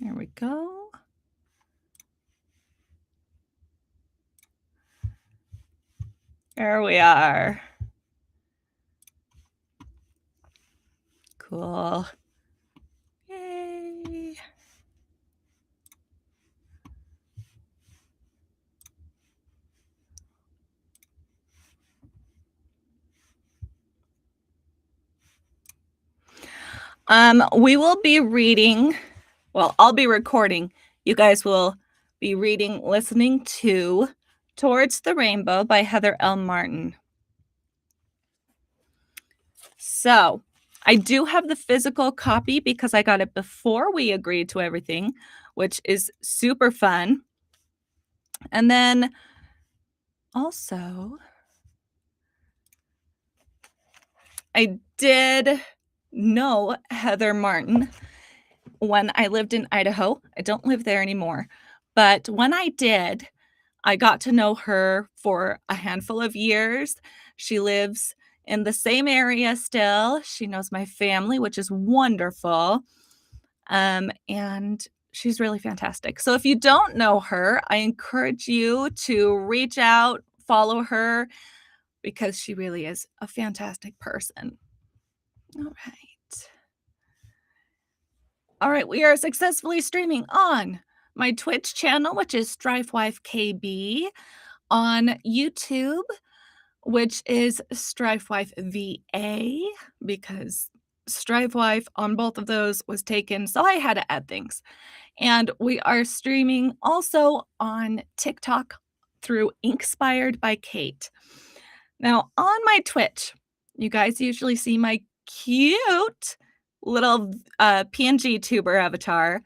There we go. There we are. Cool. Yay. We will be reading, well, I'll be recording. You guys will be reading, listening to Towards the Rainbow by Heather L. Martin. So I do have the physical copy because I got it before we agreed to everything, which is super fun. And then also, I did know Heather Martin when I lived in Idaho. I don't live there anymore. But when I did, I got to know her for a handful of years. She lives in the same area still. She knows my family, which is wonderful. And she's really fantastic. So if you don't know her, I encourage you to reach out, follow her, because she really is a fantastic person. All right. All right, we are successfully streaming on my Twitch channel, which is Strifewife KB, on YouTube, which is Strifewife VA, because Strifewife on both of those was taken, so I had to add things. And we are streaming also on TikTok through Inkspired by Kate. Now, on my Twitch, you guys usually see my cute little PNG tuber avatar.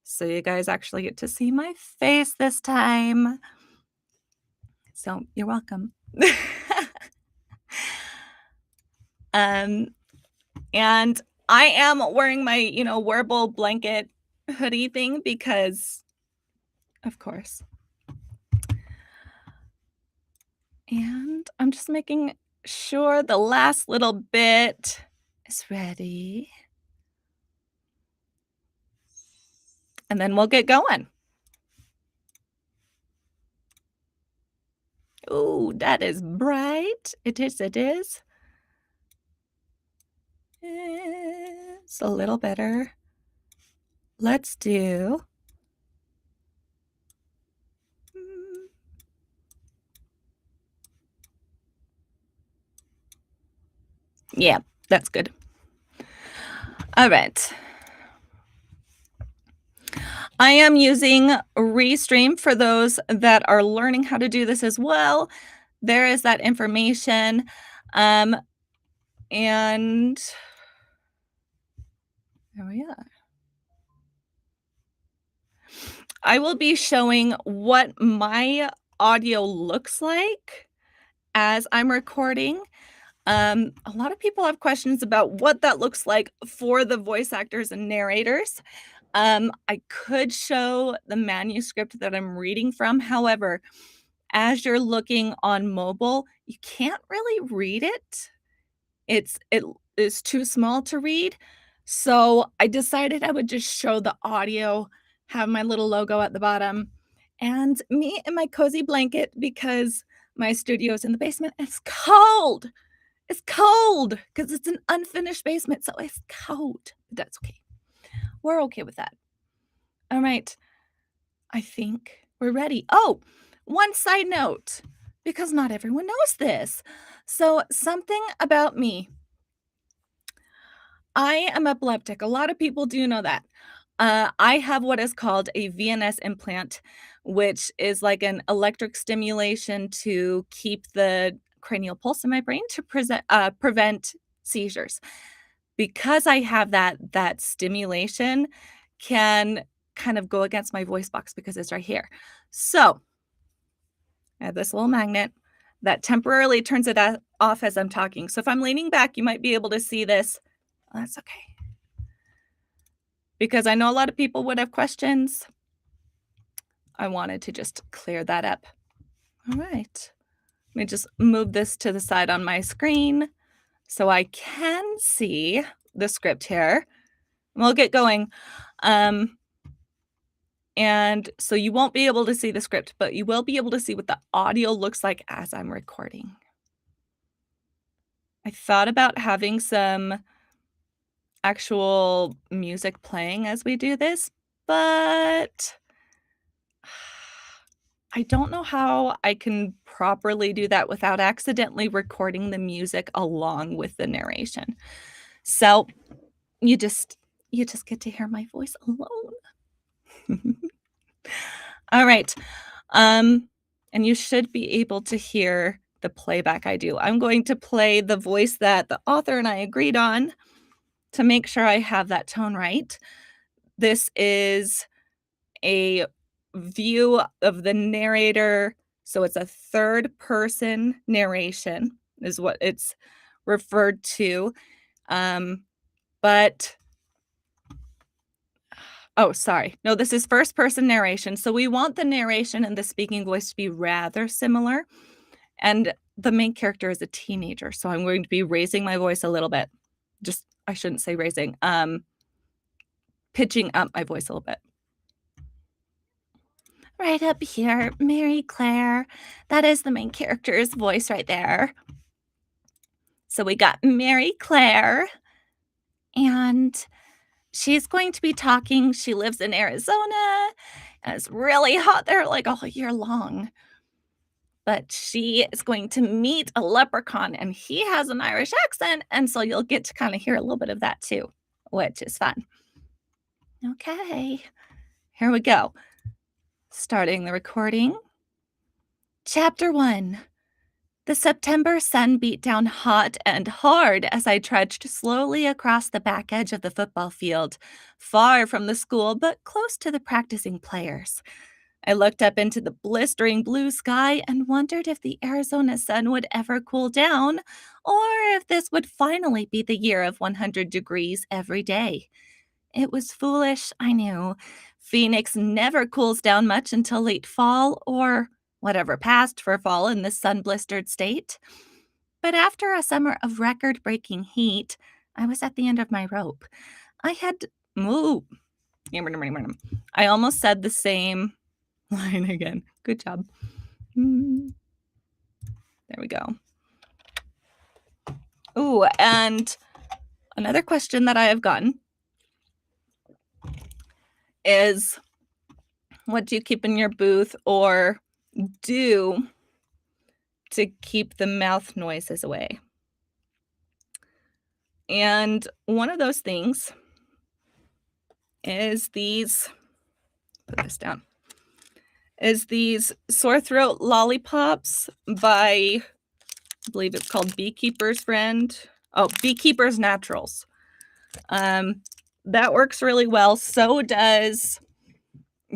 So you guys actually get to see my face this time. So you're welcome. And I am wearing my, wearable blanket hoodie thing because, of course. And I'm just making sure the last little bit is ready. And then we'll get going. Oh, that is bright. It is. It's a little better. Let's do. Yeah, that's good. All right. I am using Restream for those that are learning how to do this as well. There is that information. And there we are. I will be showing what my audio looks like as I'm recording. A lot of people have questions about what that looks like for the voice actors and narrators. I could show the manuscript that I'm reading from. However, as you're looking on mobile, you can't really read it. It is too small to read. So I decided I would just show the audio, have my little logo at the bottom, and me in my cozy blanket because my studio is in the basement. It's cold. It's cold because it's an unfinished basement, so it's cold. But that's okay. We're okay with that. All right. I think we're ready. Oh, one side note, because not everyone knows this. So, something about me. I am epileptic. A lot of people do know that. I have what is called a VNS implant, which is like an electric stimulation to keep the cranial pulse in my brain to prevent seizures. Because I have that stimulation can kind of go against my voice box because it's right here. So I have this little magnet that temporarily turns it off as I'm talking. So if I'm leaning back, you might be able to see this. Well, that's okay. Because I know a lot of people would have questions. I wanted to just clear that up. All right. Let me just move this to the side on my screen so I can see the script here. We'll get going. And so you won't be able to see the script, but you will be able to see what the audio looks like as I'm recording. I thought about having some actual music playing as we do this, but I don't know how I can properly do that without accidentally recording the music along with the narration. So, you just you just get to hear my voice alone. All right. Um, and you should be able to hear the playback I do. I'm going to play the voice that the author and I agreed on to make sure I have that tone right. This is a view of the narrator, so it's a third person narration is what it's referred to, um, but oh, sorry. No, this is first person narration, so we want the narration and the speaking voice to be rather similar, and the main character is a teenager, so I'm going to be raising my voice a little bit. Just I shouldn't say raising, pitching up my voice a little bit. Right up here, Mary Claire. That is the main character's voice right there. So we got Mary Claire, and she's going to be talking. She lives in Arizona, and it's really hot there, like, all year long. But she is going to meet a leprechaun, and he has an Irish accent, and so you'll get to kinda hear a little bit of that too, which is fun. Okay, here we go. Starting the recording. Chapter 1. The September sun beat down hot and hard as I trudged slowly across the back edge of the football field, far from the school but close to the practicing players. I looked up into the blistering blue sky and wondered if the Arizona sun would ever cool down, or if this would finally be the year of 100 degrees every day. It was foolish, I knew. Phoenix never cools down much until late fall, or whatever passed for fall in this sun-blistered state. But after a summer of record-breaking heat, I was at the end of my rope. I had ooh, I almost said the same line again. Good job. There we go. Ooh, and another question that I have gotten is, what do you keep in your booth or do to keep the mouth noises away? And one of those things is put this down, is these sore throat lollipops by, I believe it's called Beekeeper's Friend. Oh, Beekeeper's Naturals. That works really well. So does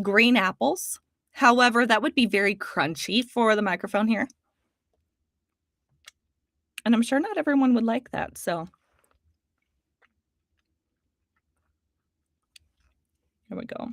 green apples. However, that would be very crunchy for the microphone here. And I'm sure not everyone would like that, so here we go.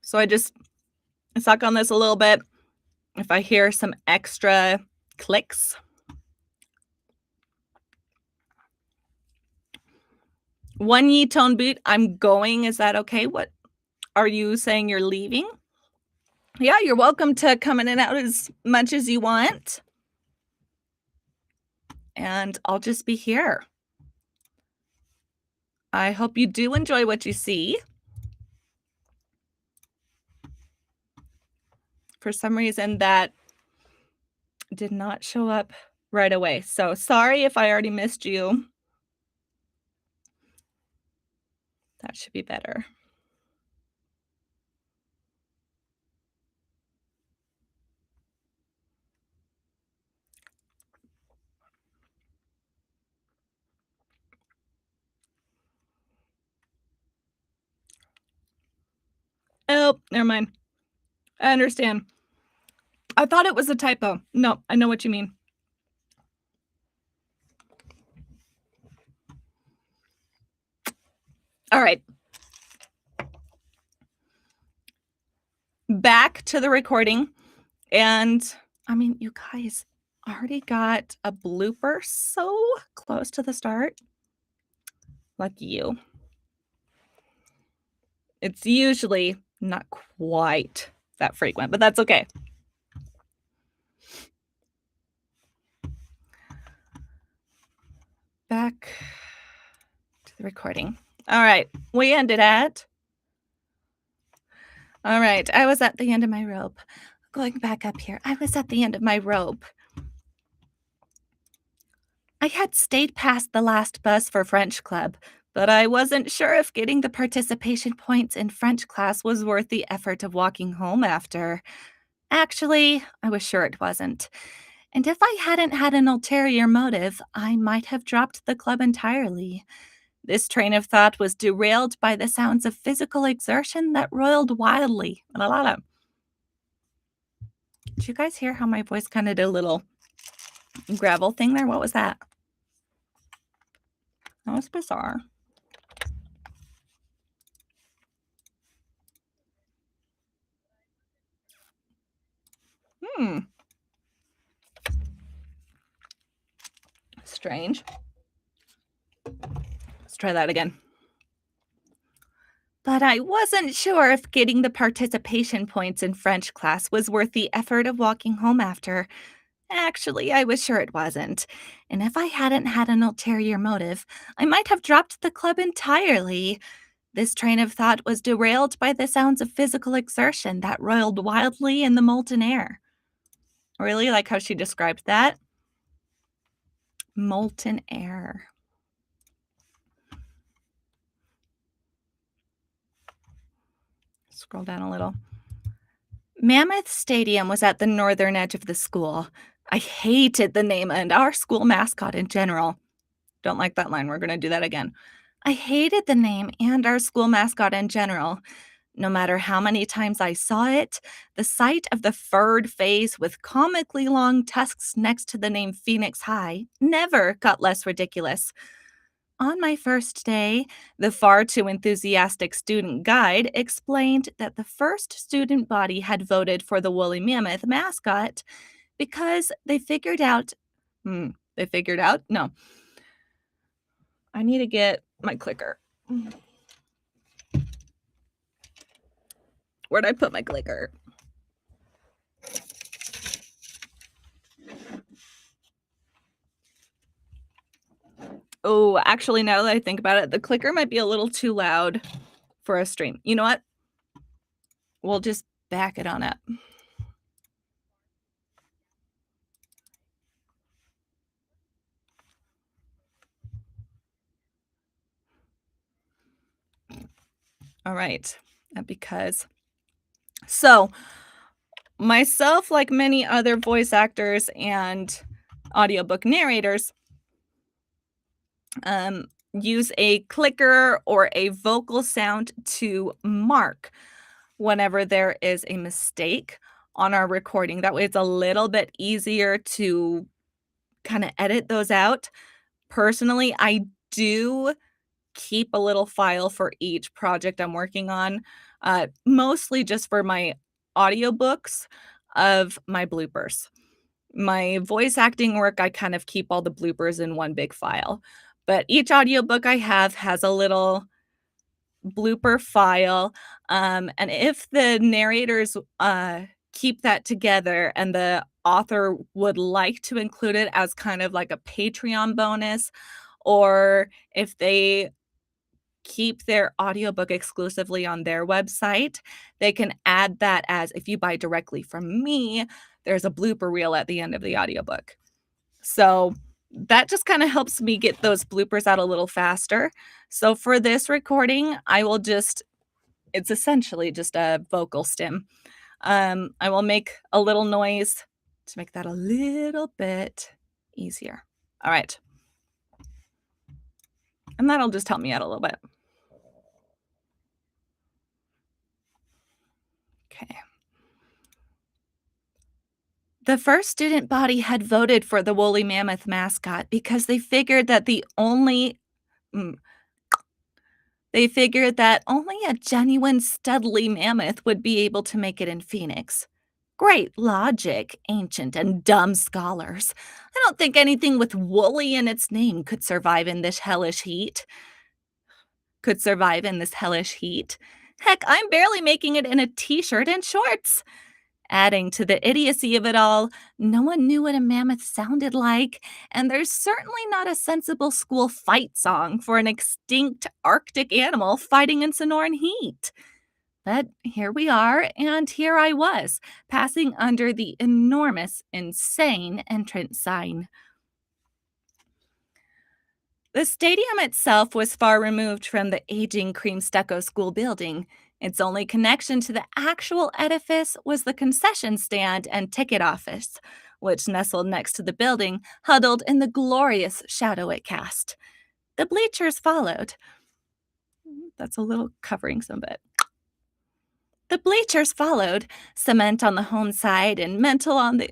So I just suck on this a little bit. If I hear some extra clicks, one ye tone boot, I'm going. Is that okay? What are you saying you're leaving? Yeah, you're welcome to come in and out as much as you want. And I'll just be here. I hope you do enjoy what you see. For some reason, that did not show up right away. So sorry if I already missed you. That should be better. Oh, never mind. I understand. I thought it was a typo. No, I know what you mean. All right, back to the recording. And I mean, you guys already got a blooper so close to the start. Lucky you. It's usually not quite that frequent, but that's okay. Back to the recording. All right, we ended at. All right, I was at the end of my rope. Going back up here, I was at the end of my rope. I had stayed past the last bus for French club, but I wasn't sure if getting the participation points in French class was worth the effort of walking home after. Actually, I was sure it wasn't. And if I hadn't had an ulterior motive, I might have dropped the club entirely. This train of thought was derailed by the sounds of physical exertion that roiled wildly. La la la. Did you guys hear how my voice kind of did a little gravel thing there? What was that? That was bizarre. Hmm. Strange. Let's try that again. But I wasn't sure if getting the participation points in French class was worth the effort of walking home after. Actually, I was sure it wasn't. And if I hadn't had an ulterior motive, I might have dropped the club entirely. This train of thought was derailed by the sounds of physical exertion that roiled wildly in the molten air. I really like how she described that. Molten air. Scroll down a little. Mammoth Stadium was at the northern edge of the school. I hated the name and our school mascot in general. Don't like that line. We're going to do that again. I hated the name and our school mascot in general. No matter how many times I saw it, the sight of the furred face with comically long tusks next to the name Phoenix High never got less ridiculous. On my first day, the far too enthusiastic student guide explained that the first student body had voted for the woolly mammoth mascot because they figured out? No. I need to get my clicker. Where'd I put my clicker? Oh, actually, now that I think about it, the clicker might be a little too loud for a stream. You know what? We'll just back it on up. All right. Because so myself, like many other voice actors and audiobook narrators, use a clicker or a vocal sound to mark whenever there is a mistake on our recording. That way it's a little bit easier to kind of edit those out. Personally, I do keep a little file for each project I'm working on, mostly just for my audiobooks of my bloopers. My voice acting work, I kind of keep all the bloopers in one big file. But each audiobook I have has a little blooper file. And if the narrators keep that together and the author would like to include it as kind of like a Patreon bonus, or if they keep their audiobook exclusively on their website, they can add that as if you buy directly from me, there's a blooper reel at the end of the audiobook. So that just kind of helps me get those bloopers out a little faster. So for this recording, it's essentially just a vocal stim. I will make a little noise to make that a little bit easier. All right. And that'll just help me out a little bit. Okay. The first student body had voted for the woolly mammoth mascot because they figured that mm, They figured that only a genuine studly mammoth would be able to make it in Phoenix. Great logic, ancient and dumb scholars. I don't think anything with woolly in its name could survive in this hellish heat. Could survive in this hellish heat. Heck, I'm barely making it in a t shirt and shorts. Adding to the idiocy of it all, no one knew what a mammoth sounded like, and there's certainly not a sensible school fight song for an extinct Arctic animal fighting in Sonoran heat. But here we are, and here I was, passing under the enormous, insane entrance sign. The stadium itself was far removed from the aging cream stucco school building. Its only connection to the actual edifice was the concession stand and ticket office, which nestled next to the building, huddled in the glorious shadow it cast. The bleachers followed. That's a little covering some bit. The bleachers followed, cement on the home side and mental on the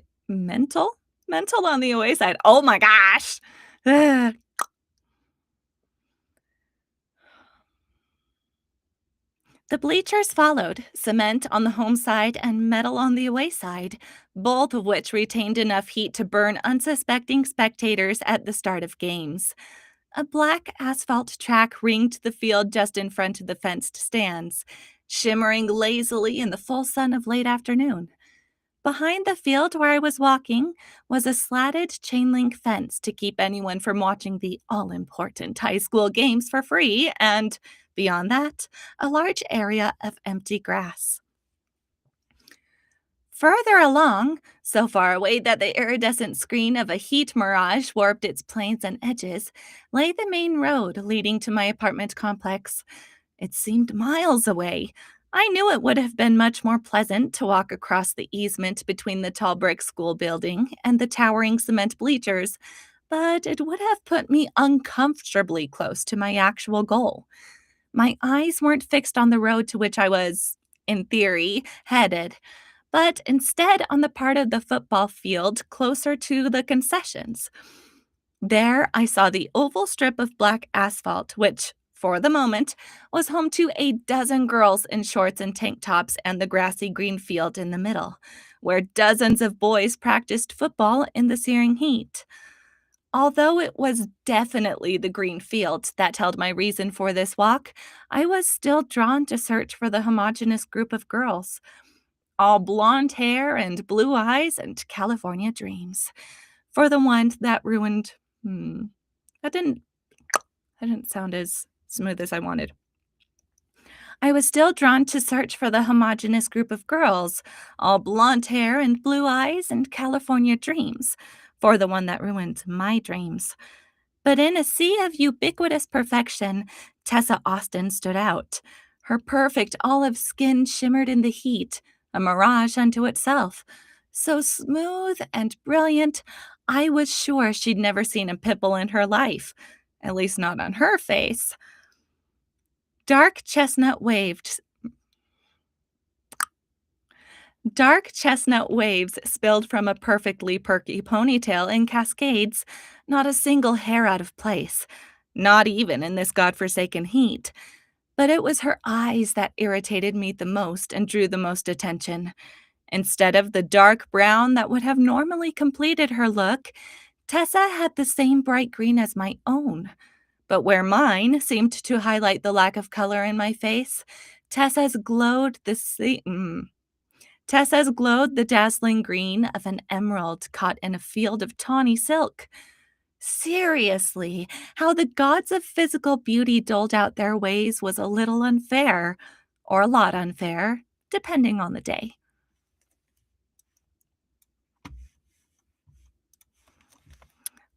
away side. Oh my gosh. Ugh. The bleachers followed, cement on the home side and metal on the away side, both of which retained enough heat to burn unsuspecting spectators at the start of games. A black asphalt track ringed the field just in front of the fenced stands, shimmering lazily in the full sun of late afternoon. Behind the field where I was walking was a slatted chain link fence to keep anyone from watching the all important high school games for free, and beyond that, a large area of empty grass. Further along, so far away that the iridescent screen of a heat mirage warped its planes and edges, lay the main road leading to my apartment complex. It seemed miles away. I knew it would have been much more pleasant to walk across the easement between the tall brick school building and the towering cement bleachers, but it would have put me uncomfortably close to my actual goal. My eyes weren't fixed on the road to which I was, in theory, headed, but instead on the part of the football field closer to the concessions. There, I saw the oval strip of black asphalt, which, for the moment, was home to a dozen girls in shorts and tank tops and the grassy green field in the middle, where dozens of boys practiced football in the searing heat. Although it was definitely the green field that held my reason for this walk, I was still drawn to search for the homogeneous group of girls, all blonde hair and blue eyes and California dreams. For the one that ruined, that didn't sound as smooth as I wanted. I was still drawn to search for the homogeneous group of girls, all blonde hair and blue eyes and California dreams, for the one that ruined my dreams. But in a sea of ubiquitous perfection, Tessa Austin stood out. Her perfect olive skin shimmered in the heat, a mirage unto itself. So smooth and brilliant, I was sure she'd never seen a pimple in her life, at least not on her face. Dark chestnut waved Dark chestnut waves spilled from a perfectly perky ponytail in cascades, not a single hair out of place, not even in this godforsaken heat. But it was her eyes that irritated me the most and drew the most attention. Instead of the dark brown that would have normally completed her look, Tessa had the same bright green as my own. But where mine seemed to highlight the lack of color in my face, Tessa's glowed the same. Tessa's glowed the dazzling green of an emerald caught in a field of tawny silk. Seriously, how the gods of physical beauty doled out their ways was a little unfair, or a lot unfair, depending on the day.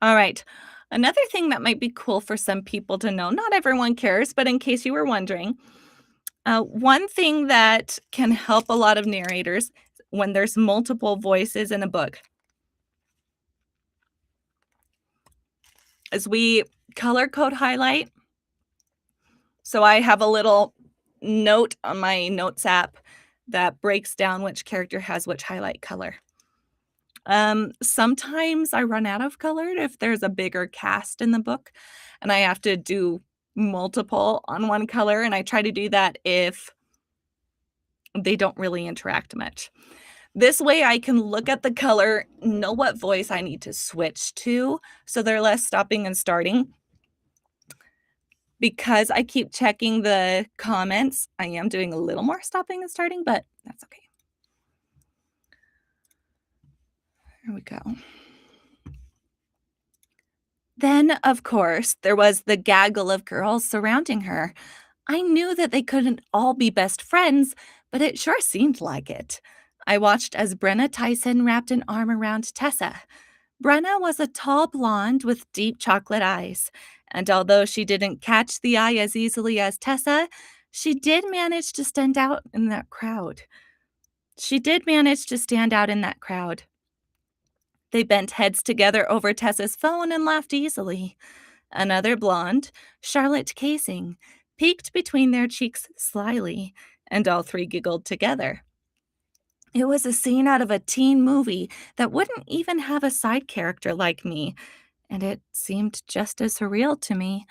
All right, another thing that might be cool for some people to know, not everyone cares, but in case you were wondering, one thing that can help a lot of narrators when there's multiple voices in a book is we color code highlight. So I have a little note on my notes app that breaks down which character has which highlight color. Sometimes I run out of color if there's a bigger cast in the book and I have to do multiple on one color, and I try to do that if they don't really interact much. This way I can look at the color, know what voice I need to switch to, so they're less stopping and starting. Because I keep checking the comments, I am doing a little more stopping and starting, but that's okay. Here we go. Then, of course, there was the gaggle of girls surrounding her. I knew that they couldn't all be best friends, but it sure seemed like it. I watched as Brenna Tyson wrapped an arm around Tessa. Brenna was a tall blonde with deep chocolate eyes, and although she didn't catch the eye as easily as Tessa, she did manage to stand out in that crowd. She did manage to stand out in that crowd. They bent heads together over Tessa's phone and laughed easily. Another blonde, Charlotte Casing, peeked between their cheeks slyly, and all three giggled together. It was a scene out of a teen movie that wouldn't even have a side character like me, and it seemed just as surreal to me.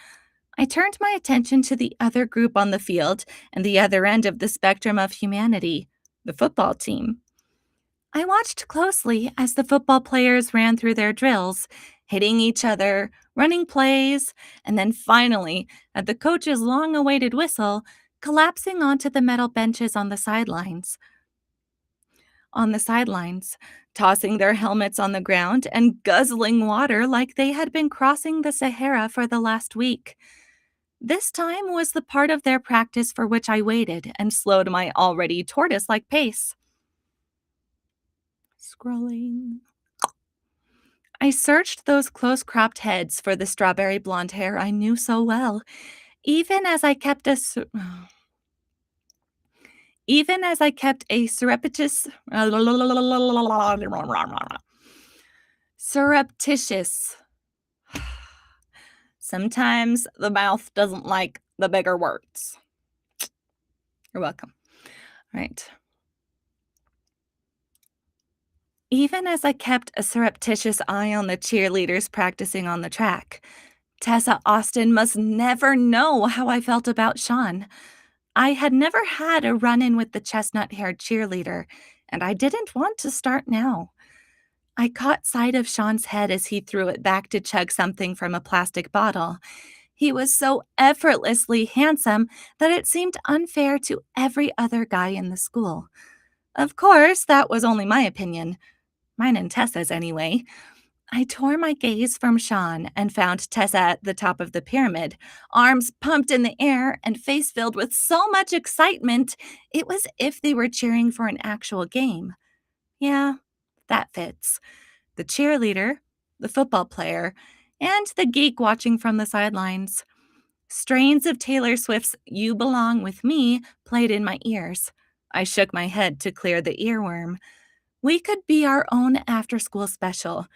I turned my attention to the other group on the field and the other end of the spectrum of humanity, the football team. I watched closely as the football players ran through their drills, hitting each other, running plays, and then finally, at the coach's long awaited whistle, collapsing onto the metal benches on the sidelines, tossing their helmets on the ground and guzzling water like they had been crossing the Sahara for the last week. This time was the part of their practice for which I waited and slowed my already tortoise like pace. Scrolling. I searched those close cropped heads for the strawberry blonde hair I knew so well, even as I kept a even as I kept a surreptitious. Sometimes the mouth doesn't like the bigger words. You're welcome. All right. Even as I kept a surreptitious eye on the cheerleaders practicing on the track, Tessa Austin must never know how I felt about Sean. I had never had a run in with the chestnut haired cheerleader, and I didn't want to start now. I caught sight of Sean's head as he threw it back to chug something from a plastic bottle. He was so effortlessly handsome that it seemed unfair to every other guy in the school. Of course, that was only my opinion. Mine and Tessa's, anyway. I tore my gaze from Sean and found Tessa at the top of the pyramid, arms pumped in the air and face filled with so much excitement, it was as if they were cheering for an actual game. Yeah, that fits. The cheerleader, the football player, and the geek watching from the sidelines. Strains of Taylor Swift's You Belong With Me played in my ears. I shook my head to clear the earworm. We could be our own after-school special.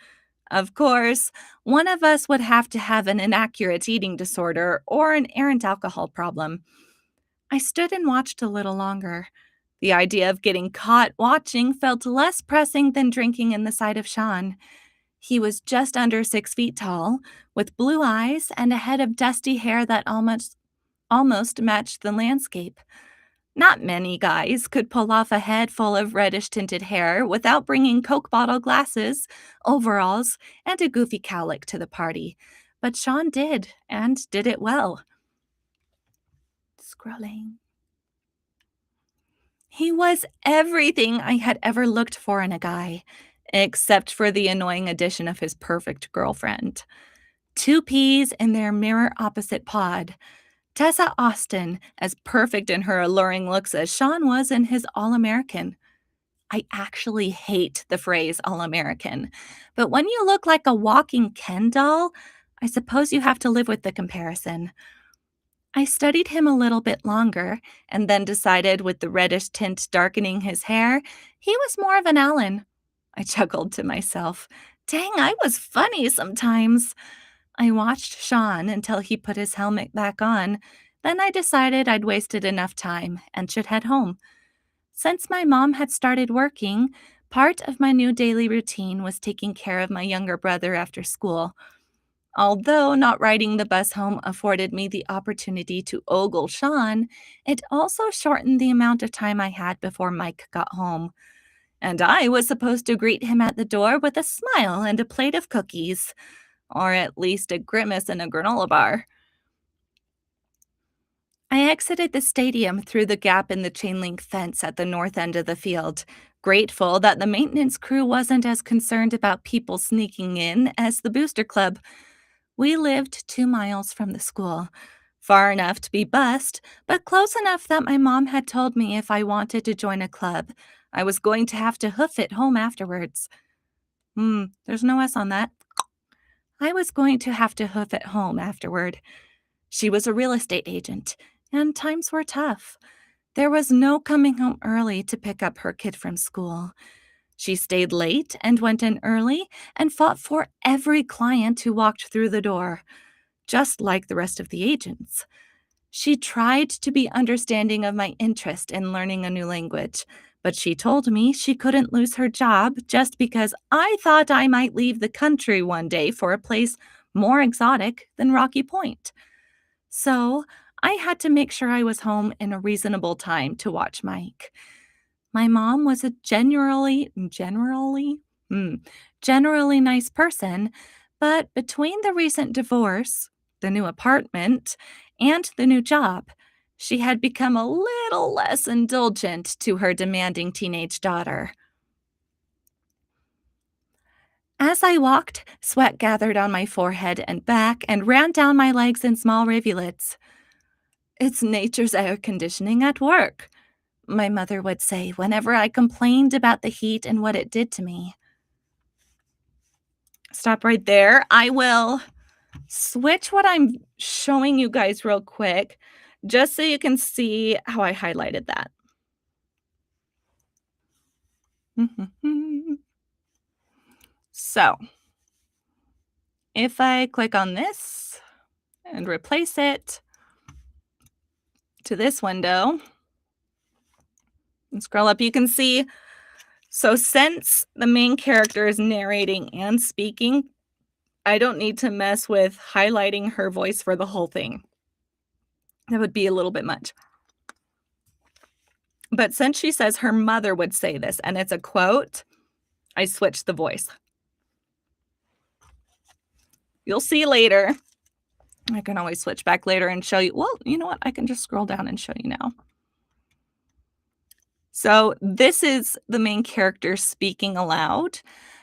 Of course, one of us would have to have an inaccurate eating disorder or an errant alcohol problem. I stood and watched a little longer. The idea of getting caught watching felt less pressing than drinking in the sight of Sean. He was just under 6 feet tall, with blue eyes and a head of dusty hair that almost matched the landscape. Not many guys could pull off a head full of reddish tinted hair without bringing Coke bottle glasses, overalls, and a goofy cowlick to the party. But Sean did, and did it well. Scrolling. He was everything I had ever looked for in a guy, except for the annoying addition of his perfect girlfriend. Two peas in their mirror opposite pod. Tessa Austin, as perfect in her alluring looks as Sean was in his All-American. I actually hate the phrase All-American, but when you look like a walking Ken doll, I suppose you have to live with the comparison. I studied him a little bit longer and then decided with the reddish tint darkening his hair, he was more of an Allen. I chuckled to myself. Dang, I was funny sometimes. I watched Sean until he put his helmet back on. Then I decided I'd wasted enough time and should head home. Since my mom had started working, part of my new daily routine was taking care of my younger brother after school. Although not riding the bus home afforded me the opportunity to ogle Sean, it also shortened the amount of time I had before Mike got home. And I was supposed to greet him at the door with a smile and a plate of cookies, or at least a grimace and a granola bar. I exited the stadium through the gap in the chain link fence at the north end of the field, grateful that the maintenance crew wasn't as concerned about people sneaking in as the booster club. We lived 2 miles from the school, far enough to be bused, but close enough that my mom had told me if I wanted to join a club, I was going to have to hoof it home afterwards. There's no S on that. I was going to have to hoof it home afterward. She was a real estate agent, and times were tough. There was no coming home early to pick up her kid from school. She stayed late and went in early and fought for every client who walked through the door, just like the rest of the agents. She tried to be understanding of my interest in learning a new language, but she told me she couldn't lose her job just because I thought I might leave the country one day for a place more exotic than Rocky Point. So I had to make sure I was home in a reasonable time to watch Mike. My mom was a generally nice person, but between the recent divorce, the new apartment, and the new job, she had become a little less indulgent to her demanding teenage daughter. As I walked, sweat gathered on my forehead and back and ran down my legs in small rivulets. It's nature's air conditioning at work, my mother would say whenever I complained about the heat and what it did to me. Stop right there. I will switch what I'm showing you guys real quick, just so you can see how I highlighted that. So, if I click on this and replace it to this window and scroll up, you can see. So, since the main character is narrating and speaking, I don't need to mess with highlighting her voice for the whole thing. That would be a little bit much. But since she says her mother would say this and it's a quote, I switched the voice. You'll see later. I can always switch back later and show you. Well, you know what? I can just scroll down and show you now. So this is the main character speaking aloud.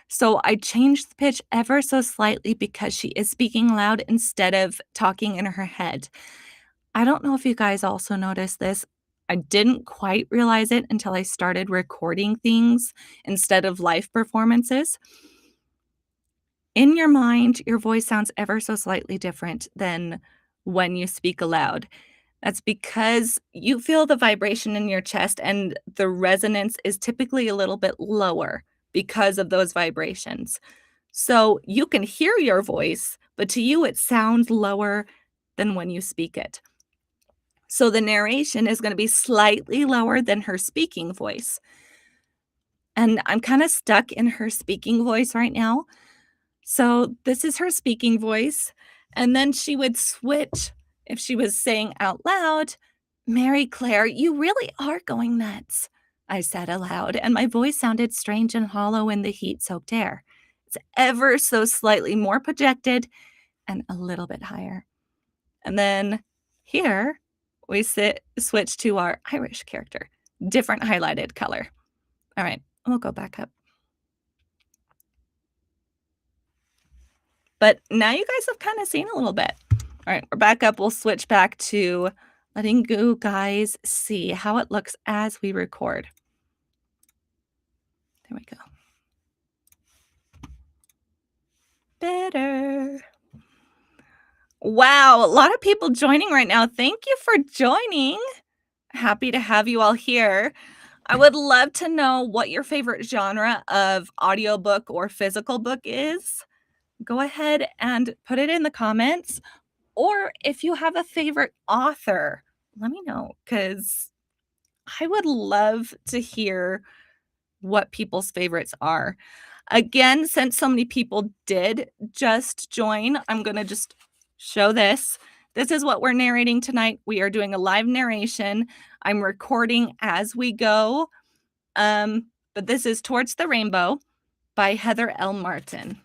So I changed the pitch ever so slightly because she is speaking loud instead of talking in her head. I don't know if you guys also noticed this. I didn't quite realize it until I started recording things instead of live performances. In your mind, your voice sounds ever so slightly different than when you speak aloud. That's because you feel the vibration in your chest, and the resonance is typically a little bit lower because of those vibrations. So you can hear your voice, but to you, it sounds lower than when you speak it. So the narration is going to be slightly lower than her speaking voice. And I'm kind of stuck in her speaking voice right now. So this is her speaking voice. And then she would switch if she was saying out loud, "Mary Claire, you really are going nuts," I said aloud, and my voice sounded strange and hollow in the heat soaked air. It's ever so slightly more projected and a little bit higher. And then here we switch to our Irish character, different highlighted color. All right, we'll go back up. But now you guys have kind of seen a little bit. All right, we're back up. We'll switch back to letting you guys see how it looks as we record. There we go. Better. Wow, a lot of people joining right now. Thank you for joining. Happy to have you all here. I would love to know what your favorite genre of audiobook or physical book is. Go ahead and put it in the comments. Or if you have a favorite author, let me know, because I would love to hear what people's favorites are. Again, since so many people did just join, I'm gonna just show this. This is what we're narrating tonight. We are doing a live narration. I'm recording as we go. But this is Towards the Rainbow by Heather L. Martin.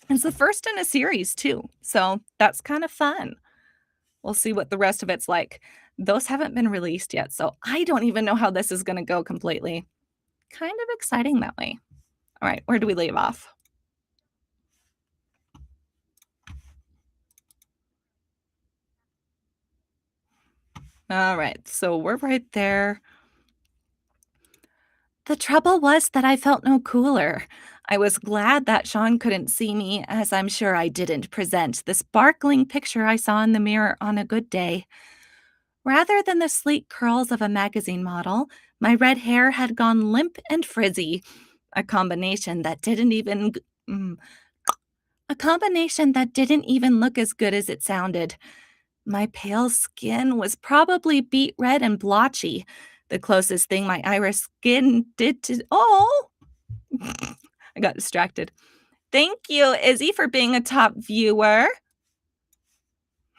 It's the first in a series too, so that's kind of fun. We'll see what the rest of it's like. Those haven't been released yet, so I don't even know how this is gonna go completely. Kind of exciting that way. All right, where do we leave off? All right, so we're right there. The trouble was that I felt no cooler. I was glad that Sean couldn't see me, as I'm sure I didn't present the sparkling picture I saw in the mirror on a good day. Rather than the sleek curls of a magazine model, my red hair had gone limp and frizzy, a combination that didn't even mm, a combination that didn't even look as good as it sounded. My pale skin was probably beet red and blotchy, the closest thing my Irish skin did to. Oh! I got distracted. Thank you, Izzy, for being a top viewer.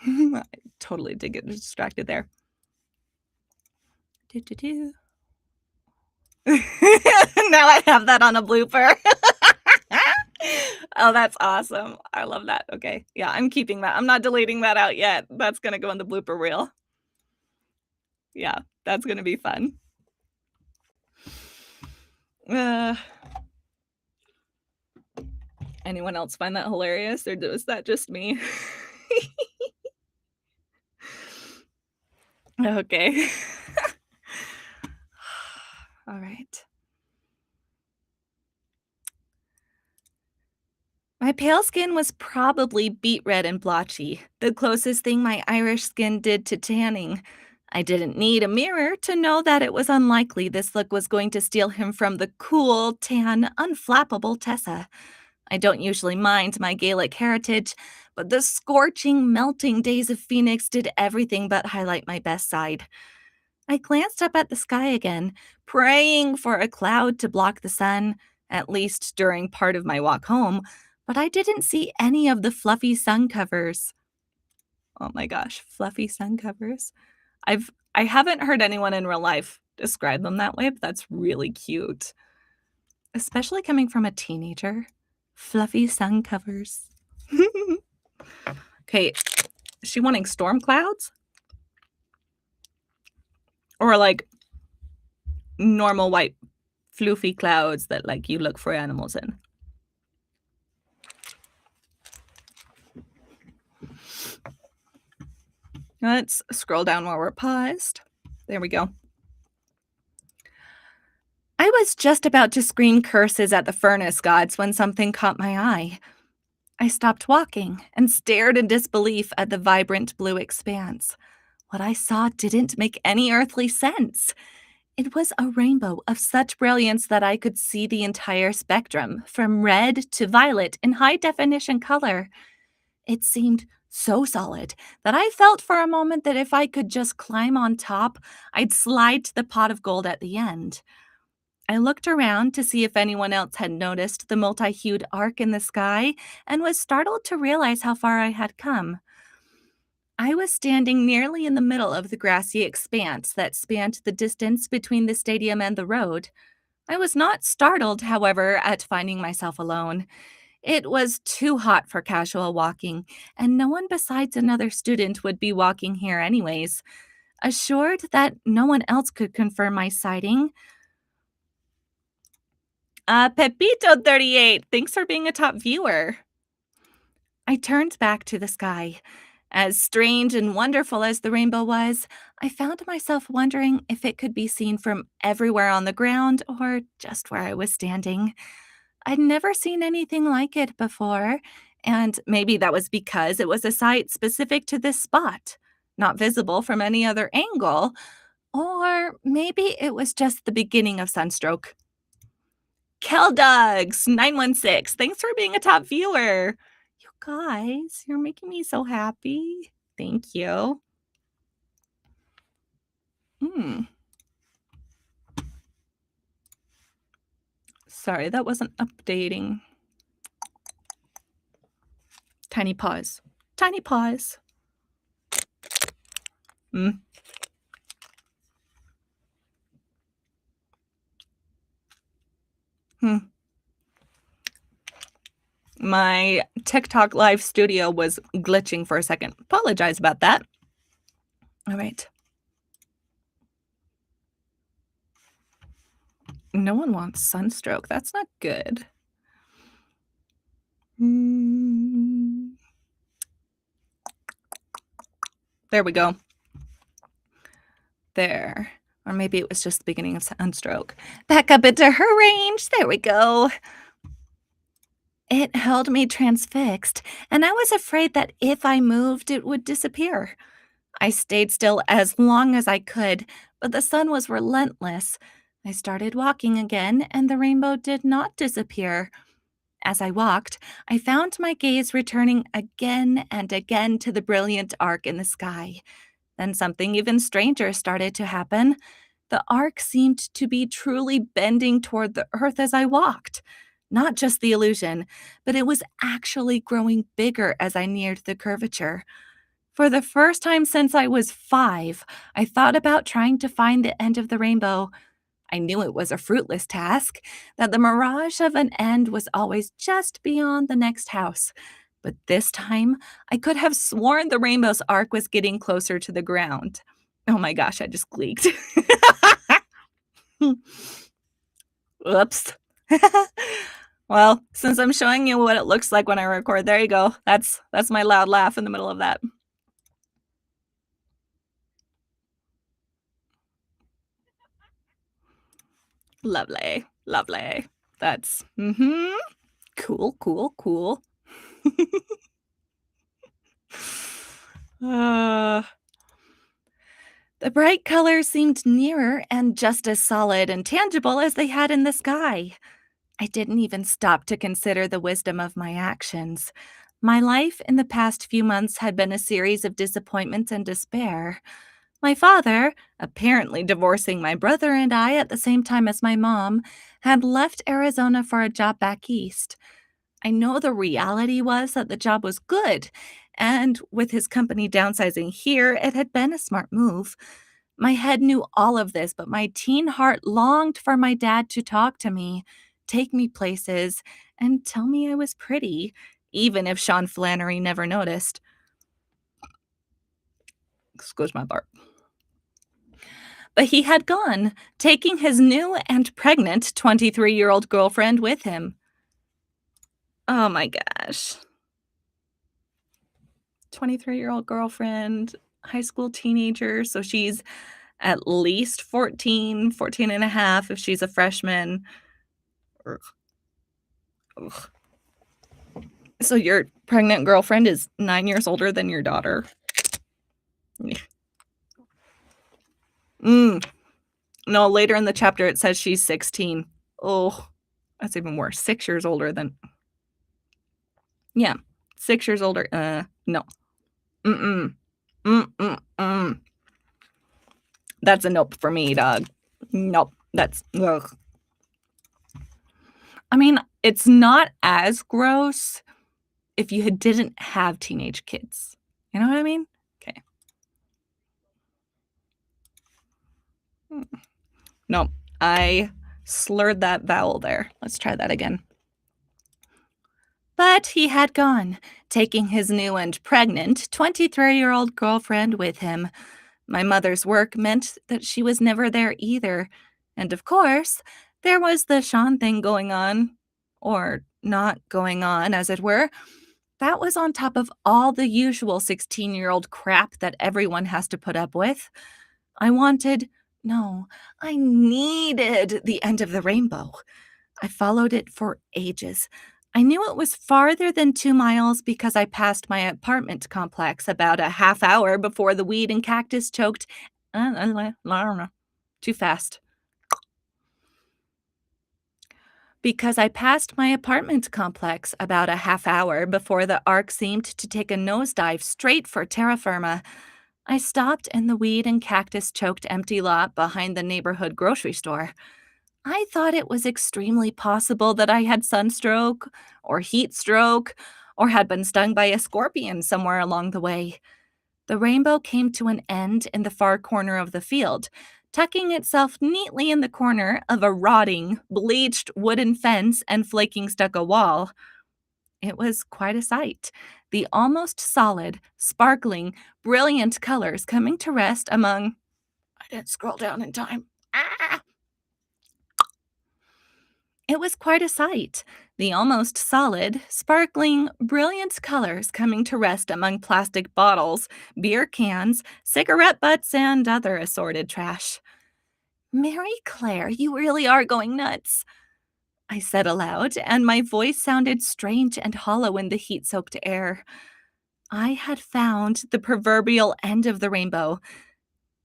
I totally did get distracted there. Do, do, do. Now I have that on a blooper. Oh, that's awesome. I love that. Okay. Yeah, I'm keeping that. I'm not deleting that out yet. That's going to go in the blooper reel. Yeah, that's going to be fun. Anyone else find that hilarious, or is that just me? Okay. All right. My pale skin was probably beet red and blotchy, the closest thing my Irish skin did to tanning. I didn't need a mirror to know that it was unlikely this look was going to steal him from the cool, tan, unflappable Tessa. I don't usually mind my Gaelic heritage, but the scorching, melting days of Phoenix did everything but highlight my best side. I glanced up at the sky again, praying for a cloud to block the sun, at least during part of my walk home, but I didn't see any of the fluffy sun covers. Oh my gosh, fluffy sun covers. I haven't heard anyone in real life describe them that way, but that's really cute. Especially coming from a teenager. Fluffy sun covers. Okay, is she wanting storm clouds? Or like normal white floofy clouds that like you look for animals in? Let's scroll down while we're paused. There we go. I was just about to scream curses at the furnace gods when something caught my eye. I stopped walking and stared in disbelief at the vibrant blue expanse. What I saw didn't make any earthly sense. It was a rainbow of such brilliance that I could see the entire spectrum, from red to violet in high definition color. It seemed so solid that I felt for a moment that if I could just climb on top, I'd slide to the pot of gold at the end. I looked around to see if anyone else had noticed the multi-hued arc in the sky and was startled to realize how far I had come. I was standing nearly in the middle of the grassy expanse that spanned the distance between the stadium and the road. I was not startled, however, at finding myself alone. It was too hot for casual walking, and no one besides another student would be walking here anyways. Assured that no one else could confirm my sighting, Pepito38, thanks for being a top viewer. I turned back to the sky. As strange and wonderful as the rainbow was, I found myself wondering if it could be seen from everywhere on the ground or just where I was standing. I'd never seen anything like it before, and maybe that was because it was a sight specific to this spot, not visible from any other angle, or maybe it was just the beginning of sunstroke. Keldugs916, thanks for being a top viewer. You guys, you're making me so happy. Thank you. Sorry, that wasn't updating. Tiny pause. Tiny pause. Mm. Hmm. My TikTok live studio was glitching for a second. Apologize about that. All right. No one wants sunstroke. That's not good. Mm. There we go. There. Or maybe it was just the beginning of sunstroke. Back up into her range. There we go. It held me transfixed, and I was afraid that if I moved, it would disappear. I stayed still as long as I could, but the sun was relentless. I started walking again, and the rainbow did not disappear. As I walked, I found my gaze returning again and again to the brilliant arc in the sky. Then something even stranger started to happen. The arc seemed to be truly bending toward the earth as I walked. Not just the illusion, but it was actually growing bigger as I neared the curvature. For the first time since I was 5, I thought about trying to find the end of the rainbow. I knew it was a fruitless task, that the mirage of an end was always just beyond the next house. But this time, I could have sworn the rainbow's arc was getting closer to the ground. Oh my gosh, I just gleeked. Oops. Well, since I'm showing you what it looks like when I record, there you go. That's my loud laugh in the middle of that. Lovely, lovely. That's cool, cool, cool. Uh, the bright colors seemed nearer and just as solid and tangible as they had in the sky. I didn't even stop to consider the wisdom of my actions. My life in the past few months had been a series of disappointments and despair. My father, apparently divorcing my brother and I at the same time as my mom, had left Arizona for a job back east. I know the reality was that the job was good, and with his company downsizing here, it had been a smart move. My head knew all of this, but my teen heart longed for my dad to talk to me, take me places, and tell me I was pretty, even if Sean Flannery never noticed. Excuse my burp. But he had gone, taking his new and pregnant 23-year-old girlfriend with him. Oh my gosh. 23-year-old girlfriend, high school teenager, so she's at least 14, 14 and a half if she's a freshman. Ugh. Ugh. So your pregnant girlfriend is 9 years older than your daughter? Mm. No, later in the chapter it says she's 16. Oh, that's even worse. 6 years older than yeah, 6 years older. No. Mm-mm. Mm-mm-mm. That's a nope for me, dog. Nope. That's ugh. I mean, it's not as gross if you didn't have teenage kids. You know what I mean? Okay. Nope. I slurred that vowel there. Let's try that again. But he had gone, taking his new and pregnant 23-year-old girlfriend with him. My mother's work meant that she was never there either. And of course, there was the Sean thing going on. Or not going on, as it were. That was on top of all the usual 16-year-old crap that everyone has to put up with. I wanted, no, I needed the end of the rainbow. I followed it for ages. I knew it was farther than 2 miles because I passed my apartment complex about a half hour before the weed and cactus choked. I don't know. Too fast. Because I passed my apartment complex about a half hour before the arc seemed to take a nosedive straight for terra firma. I stopped in the weed and cactus choked empty lot behind the neighborhood grocery store. I thought it was extremely possible that I had sunstroke or heat stroke or had been stung by a scorpion somewhere along the way. The rainbow came to an end in the far corner of the field, tucking itself neatly in the corner of a rotting, bleached wooden fence and flaking stucco wall. It was quite a sight. The almost solid, sparkling, brilliant colors coming to rest among. I didn't scroll down in time. Ah! It was quite a sight. The almost solid, sparkling, brilliant colors coming to rest among plastic bottles, beer cans, cigarette butts, and other assorted trash. Mary Claire, you really are going nuts, I said aloud, and my voice sounded strange and hollow in the heat soaked air. I had found the proverbial end of the rainbow,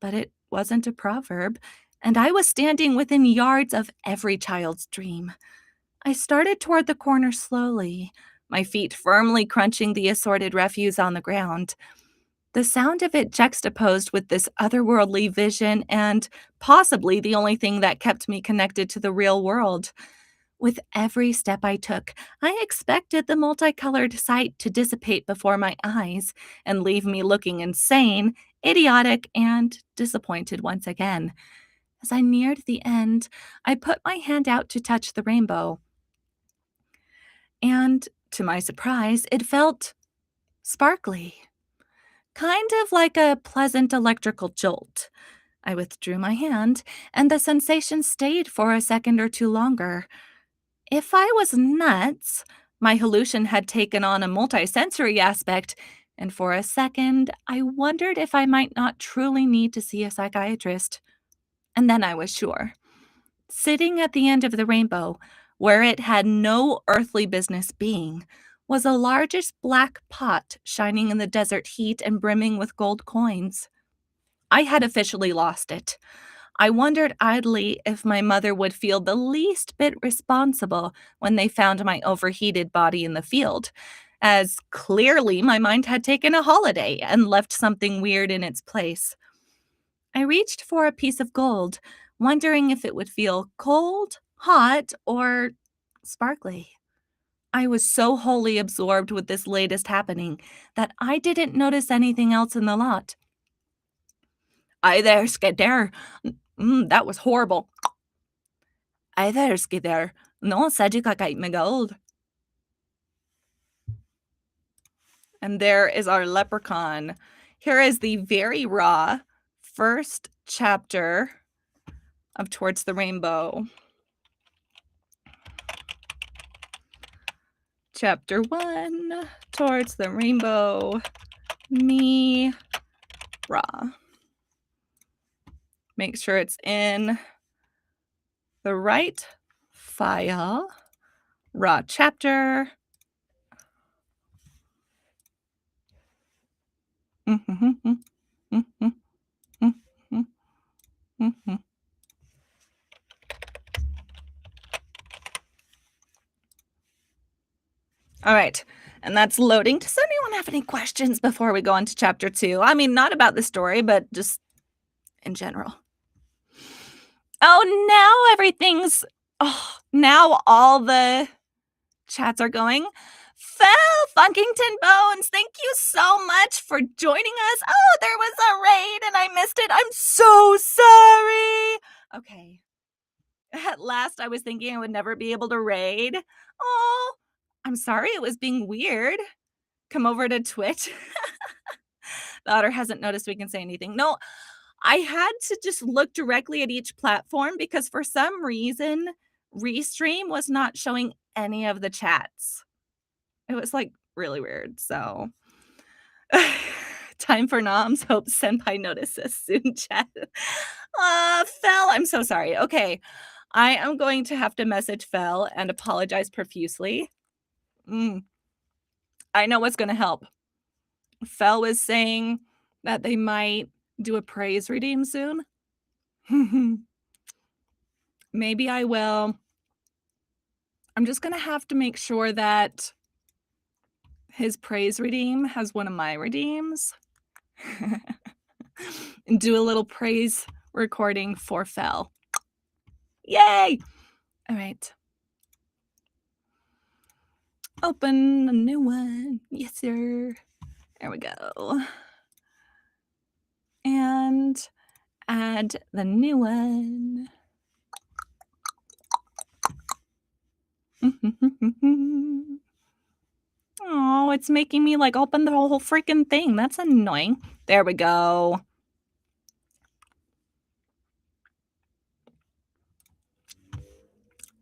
but it wasn't a proverb, and I was standing within yards of every child's dream. I started toward the corner slowly, my feet firmly crunching the assorted refuse on the ground. The sound of it juxtaposed with this otherworldly vision and possibly the only thing that kept me connected to the real world. With every step I took, I expected the multicolored sight to dissipate before my eyes and leave me looking insane, idiotic, and disappointed once again. As I neared the end, I put my hand out to touch the rainbow, and to my surprise, it felt sparkly, kind of like a pleasant electrical jolt. I withdrew my hand, and the sensation stayed for a second or two longer. If I was nuts, my hallucination had taken on a multisensory aspect, and for a second, I wondered if I might not truly need to see a psychiatrist. And then I was sure. Sitting at the end of the rainbow, where it had no earthly business being, was a largish black pot shining in the desert heat and brimming with gold coins. I had officially lost it. I wondered idly if my mother would feel the least bit responsible when they found my overheated body in the field, as clearly my mind had taken a holiday and left something weird in its place. I reached for a piece of gold, wondering if it would feel cold, hot, or sparkly. I was so wholly absorbed with this latest happening that I didn't notice anything else in the lot. "Hi there, Skidare. That was horrible. Hi there, Skidare. No one said you could get me gold." And there is our leprechaun. Here is the very raw first chapter of Towards the Rainbow. Chapter 1, Towards the Rainbow, me, raw. Make sure it's in the right file, raw chapter. All right, and that's loading. Does anyone have any questions before we go on to chapter 2? I mean, not about the story, but just in general. Oh, now everything's now all the chats are going. Phil Funkington Bones, thank you so much for joining us. Oh, there was a raid and I missed it. I'm so sorry. Okay. At last, I was thinking I would never be able to raid. Oh, I'm sorry it was being weird. Come over to Twitch. The otter hasn't noticed we can say anything. No, I had to just look directly at each platform because for some reason, Restream was not showing any of the chats. It was like really weird. So, time for noms. Hope Senpai notices soon, chat. Fel, I'm so sorry. Okay, I am going to have to message Fel and apologize profusely. I know what's going to help. Fel was saying that they might do a praise redeem soon. Maybe I will. I'm just going to have to make sure that his praise redeem has one of my redeems. And do a little praise recording for Fel. Yay! All right. Open a new one. Yes, sir. There we go. And add the new one. Oh, it's making me like open the whole freaking thing. That's annoying. There we go.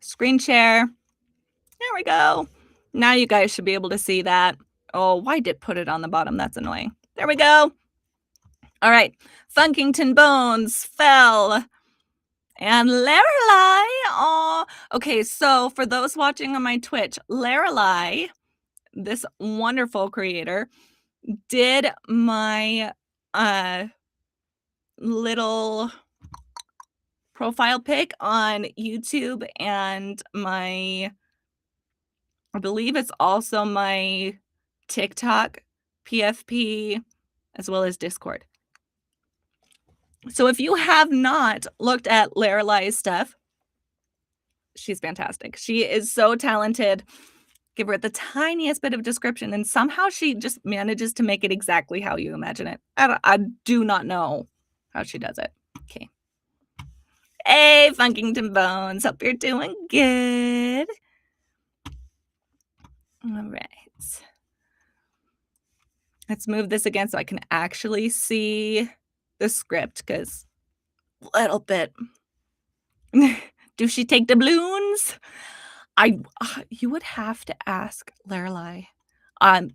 Screen share. There we go. Now you guys should be able to see that. Oh, why did it put it on the bottom? That's annoying. There we go. All right. Funkington Bones fell. And Lorelai. Oh, okay. So for those watching on my Twitch, Lorelai, this wonderful creator, did my little profile pic on YouTube and I believe it's also my TikTok, PFP, as well as Discord. So if you have not looked at Lorelai's stuff, she's fantastic. She is so talented. Give her the tiniest bit of description, and somehow she just manages to make it exactly how you imagine it. I do not know how she does it. Okay. Hey, Funkington Bones. Hope you're doing good. All right. Let's move this again so I can actually see the script, because a little bit. Do she take doubloons? You would have to ask Lorelai.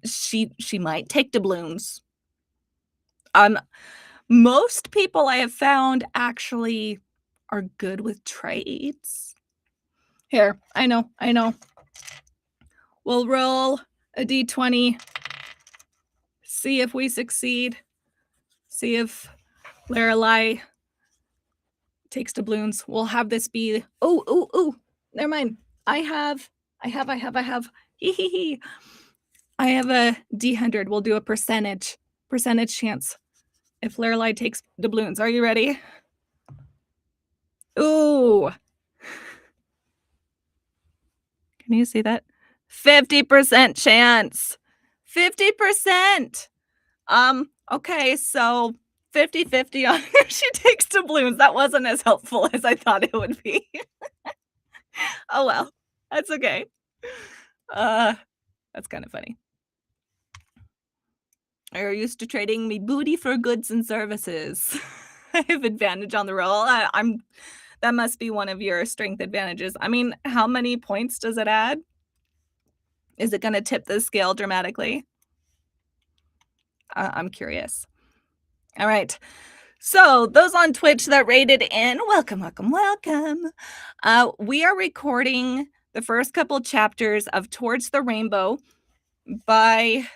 She might take doubloons. Most people I have found actually are good with trades. Here, I know. We'll roll a d20. See if we succeed. See if Lorelai takes doubloons. We'll have this be. Oh, never mind. I have. Hee. I have a D100. We'll do a percentage chance if Lorelai takes doubloons. Are you ready? Ooh. Can you see that? 50% chance. 50%. Okay, so 50-50 on if she takes doubloons. That wasn't as helpful as I thought it would be. Oh well, that's okay. That's kind of funny. Are you used to trading me booty for goods and services? I have advantage on the roll. That must be one of your strength advantages. I mean, how many points does it add? Is it going to tip the scale dramatically? I'm curious. All right. So those on Twitch that rated in, welcome. We are recording the first couple chapters of Towards the Rainbow by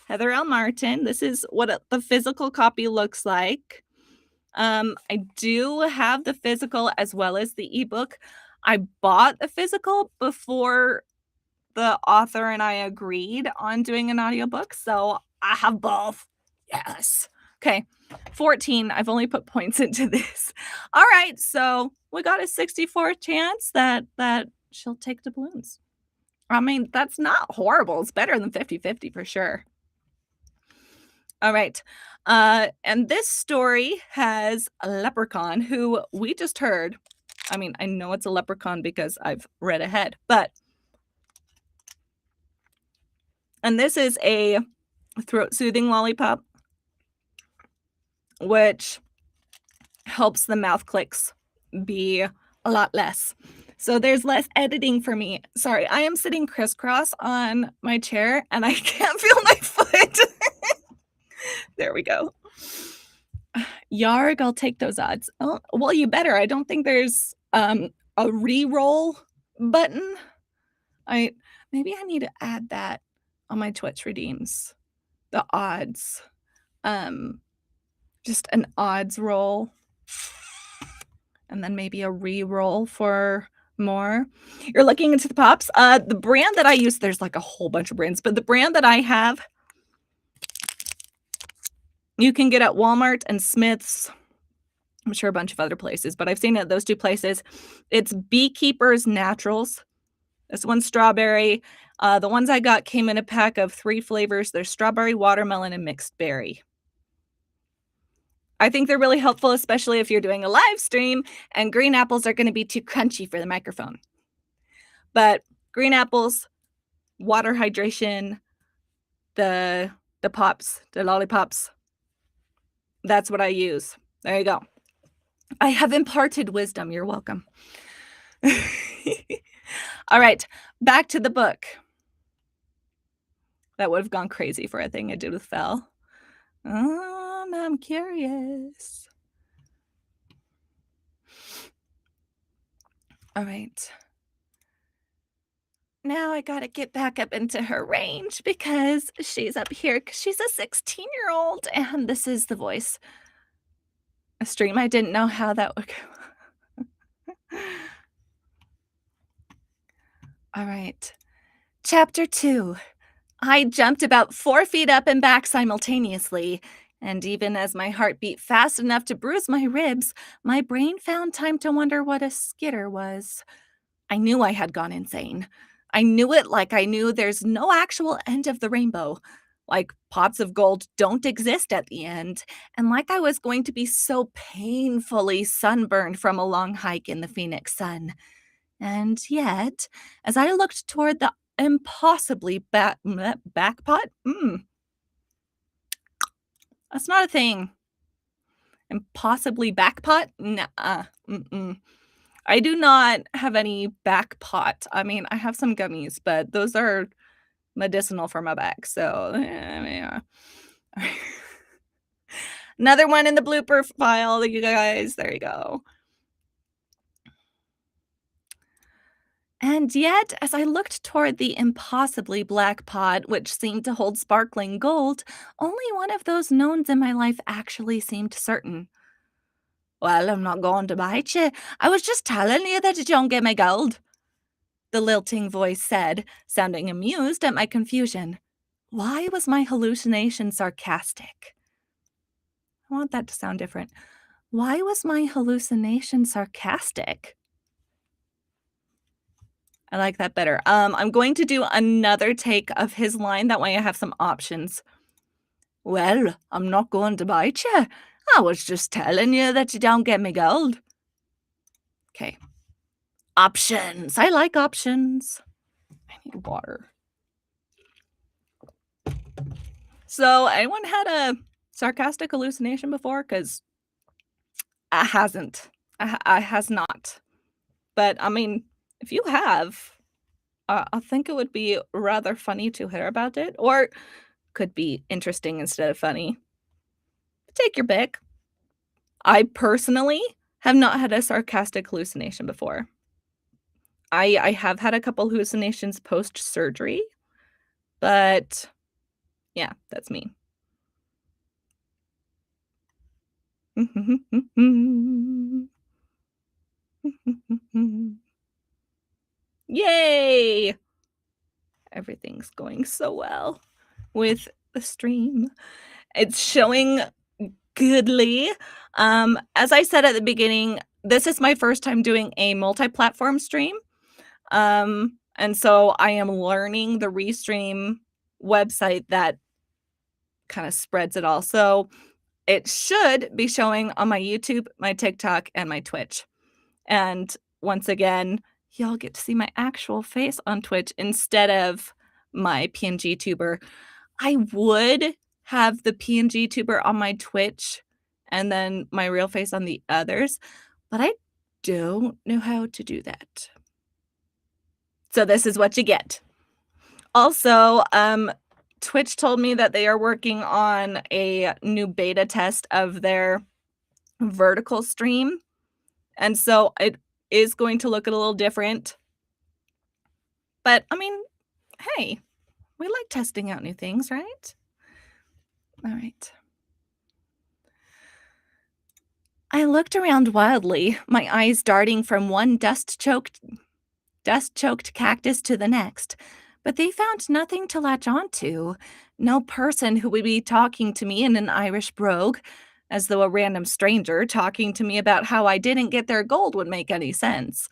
Heather L. Martin. This is what the physical copy looks like. I do have the physical as well as the ebook. I bought the physical before the author and I agreed on doing an audiobook, so I have both. Yes. Okay. 14. I've only put points into this. All right. So we got a 64 chance that she'll take the balloons. I mean, that's not horrible. It's better than 50-50 for sure. All right. And this story has a leprechaun who we just heard. I mean, I know it's a leprechaun because I've read ahead, and this is a throat soothing lollipop, which helps the mouth clicks be a lot less. So there's less editing for me. Sorry, I am sitting crisscross on my chair and I can't feel my foot. There we go. Yarg, I'll take those odds. Oh, well, you better. I don't think there's a re-roll button. Maybe I need to add that on my Twitch redeems. The odds. Just an odds roll. And then maybe a re-roll for more. You're looking into the pops. The brand that I use, there's like a whole bunch of brands, but the brand that I have, you can get at Walmart and Smith's. I'm sure a bunch of other places, but I've seen it at those 2 places. It's Beekeeper's Naturals. This one's strawberry. The ones I got came in a pack of 3 flavors. There's strawberry, watermelon, and mixed berry. I think they're really helpful, especially if you're doing a live stream and green apples are gonna be too crunchy for the microphone. But green apples, water hydration, the pops, the lollipops, that's what I use. There you go. I have imparted wisdom, you're welcome. All right, back to the book. That would have gone crazy for a thing I did with Fell. I'm curious. All right. Now I gotta get back up into her range because she's up here because she's a 16-year-old, and this is the voice. A stream, I didn't know how that would go. All right. Chapter 2. I jumped about 4 feet up and back simultaneously, and even as my heart beat fast enough to bruise my ribs, my brain found time to wonder what a skitter was. I knew I had gone insane. I knew it like I knew there's no actual end of the rainbow. Like pots of gold don't exist at the end, and like I was going to be so painfully sunburned from a long hike in the Phoenix sun. And yet, as I looked toward the impossibly back pot, that's not a thing. Impossibly back pot? Nuh-uh. Mm-mm. I do not have any back pot. I mean, I have some gummies, but those are medicinal for my back, so, yeah. Another one in the blooper file, you guys. There you go. And yet, as I looked toward the impossibly black pot, which seemed to hold sparkling gold, only one of those knowns in my life actually seemed certain. "Well, I'm not going to bite you. I was just telling you that you don't get my gold," the lilting voice said, sounding amused at my confusion. Why was my hallucination sarcastic? I want that to sound different. Why was my hallucination sarcastic? I like that better. I'm going to do another take of his line. That way I have some options. "Well, I'm not going to bite you. I was just telling you that you don't get me gold." Okay. Options. I like options. I need water. So, anyone had a sarcastic hallucination before? Because I hasn't. I has not. But, I mean, if you have, I think it would be rather funny to hear about it, or could be interesting instead of funny. Take your pick. I personally have not had a sarcastic hallucination before. I have had a couple hallucinations post-surgery, but yeah, that's me. Yay! Everything's going so well with the stream. It's showing goodly. As I said at the beginning, this is my first time doing a multi-platform stream. And so I am learning the Restream website that kind of spreads it all. So it should be showing on my YouTube, my TikTok, and my Twitch. And once again, y'all get to see my actual face on Twitch instead of my PNG tuber. I would have the PNG tuber on my Twitch and then my real face on the others, but I don't know how to do that. So this is what you get. Also, Twitch told me that they are working on a new beta test of their vertical stream. And so it is going to look a little different. But I mean, hey, we like testing out new things, right? All right. I looked around wildly, my eyes darting from one dust-choked cactus to the next, but they found nothing to latch onto. No person who would be talking to me in an Irish brogue, as though a random stranger talking to me about how I didn't get their gold would make any sense.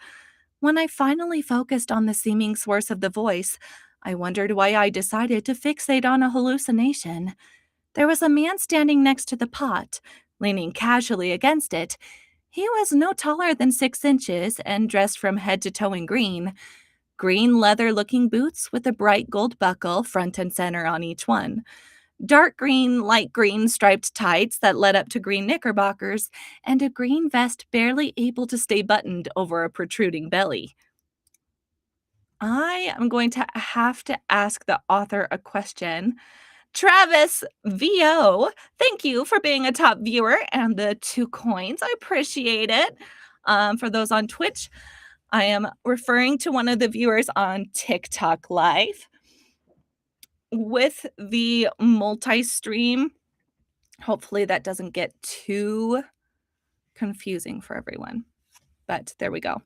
When I finally focused on the seeming source of the voice, I wondered why I decided to fixate on a hallucination. There was a man standing next to the pot, leaning casually against it. He was no taller than 6 inches and dressed from head to toe in green leather looking boots with a bright gold buckle front and center on each one, dark green, light green striped tights that led up to green knickerbockers, and a green vest barely able to stay buttoned over a protruding belly. I am going to have to ask the author a question. Travis VO, thank you for being a top viewer and the 2 coins. I appreciate it. For those on Twitch, I am referring to one of the viewers on TikTok Live. With the multi-stream, hopefully that doesn't get too confusing for everyone. But there we go.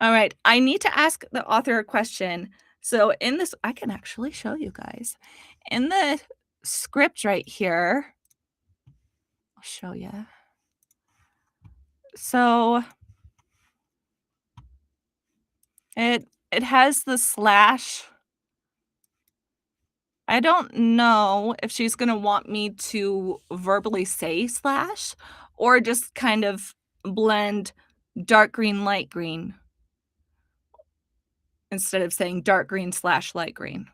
All right, I need to ask the author a question. So in this, I can actually show you guys. In the script right here, I'll show you. So it has the slash. I don't know if she's gonna want me to verbally say slash or just kind of blend dark green, light green instead of saying dark green slash light green.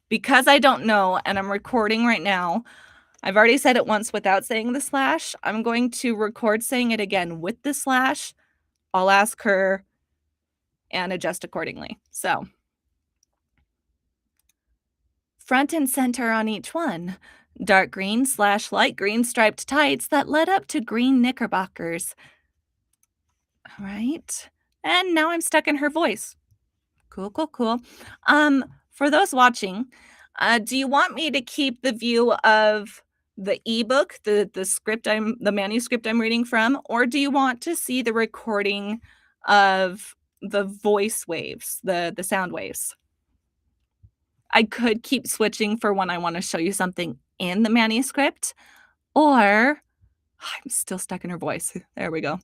Because I don't know and I'm recording right now, I've already said it once without saying the slash. I'm going to record saying it again with the slash. I'll ask her and adjust accordingly. So, front and center on each one, dark green slash light green striped tights that led up to green knickerbockers. All right. And now I'm stuck in her voice. Cool. For those watching, do you want me to keep the view of the ebook, the manuscript I'm reading from, or do you want to see the recording of the voice waves, the sound waves? I could keep switching for when I want to show you something in the manuscript, or I'm still stuck in her voice. There we go.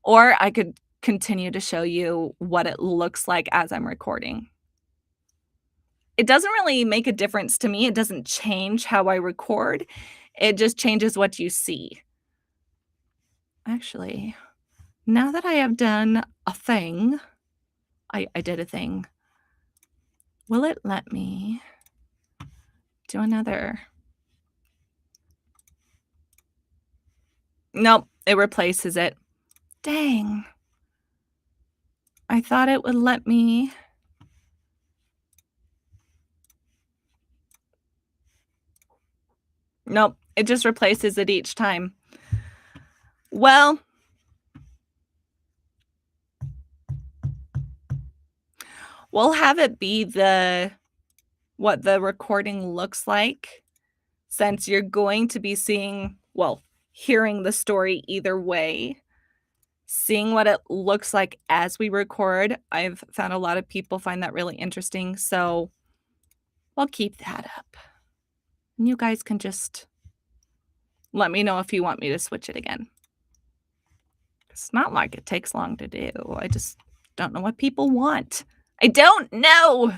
Or I could continue to show you what it looks like as I'm recording. It doesn't really make a difference to me. It doesn't change how I record. It just changes what you see. Actually, now that I have done a thing, I did a thing. Will it let me do another? Nope, it replaces it. Dang. I thought it would let me. Nope, it just replaces it each time. Well, we'll have it be what the recording looks like, since you're going to be hearing the story either way. Seeing what it looks like as we record, I've found a lot of people find that really interesting, so we'll keep that up. And you guys can just let me know if you want me to switch it again. It's not like it takes long to do. I just don't know what people want. I don't know.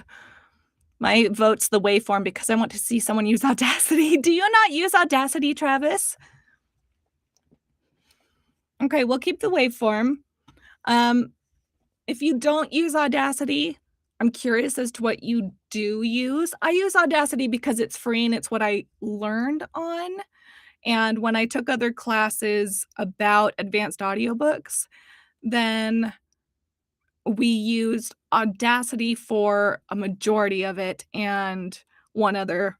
My vote's the waveform because I want to see someone use Audacity. Do you not use Audacity, Travis? Okay, we'll keep the waveform. If you don't use Audacity, I'm curious as to what you do use. I use Audacity because it's free and it's what I learned on. And when I took other classes about advanced audiobooks, then we used Audacity for a majority of it and one other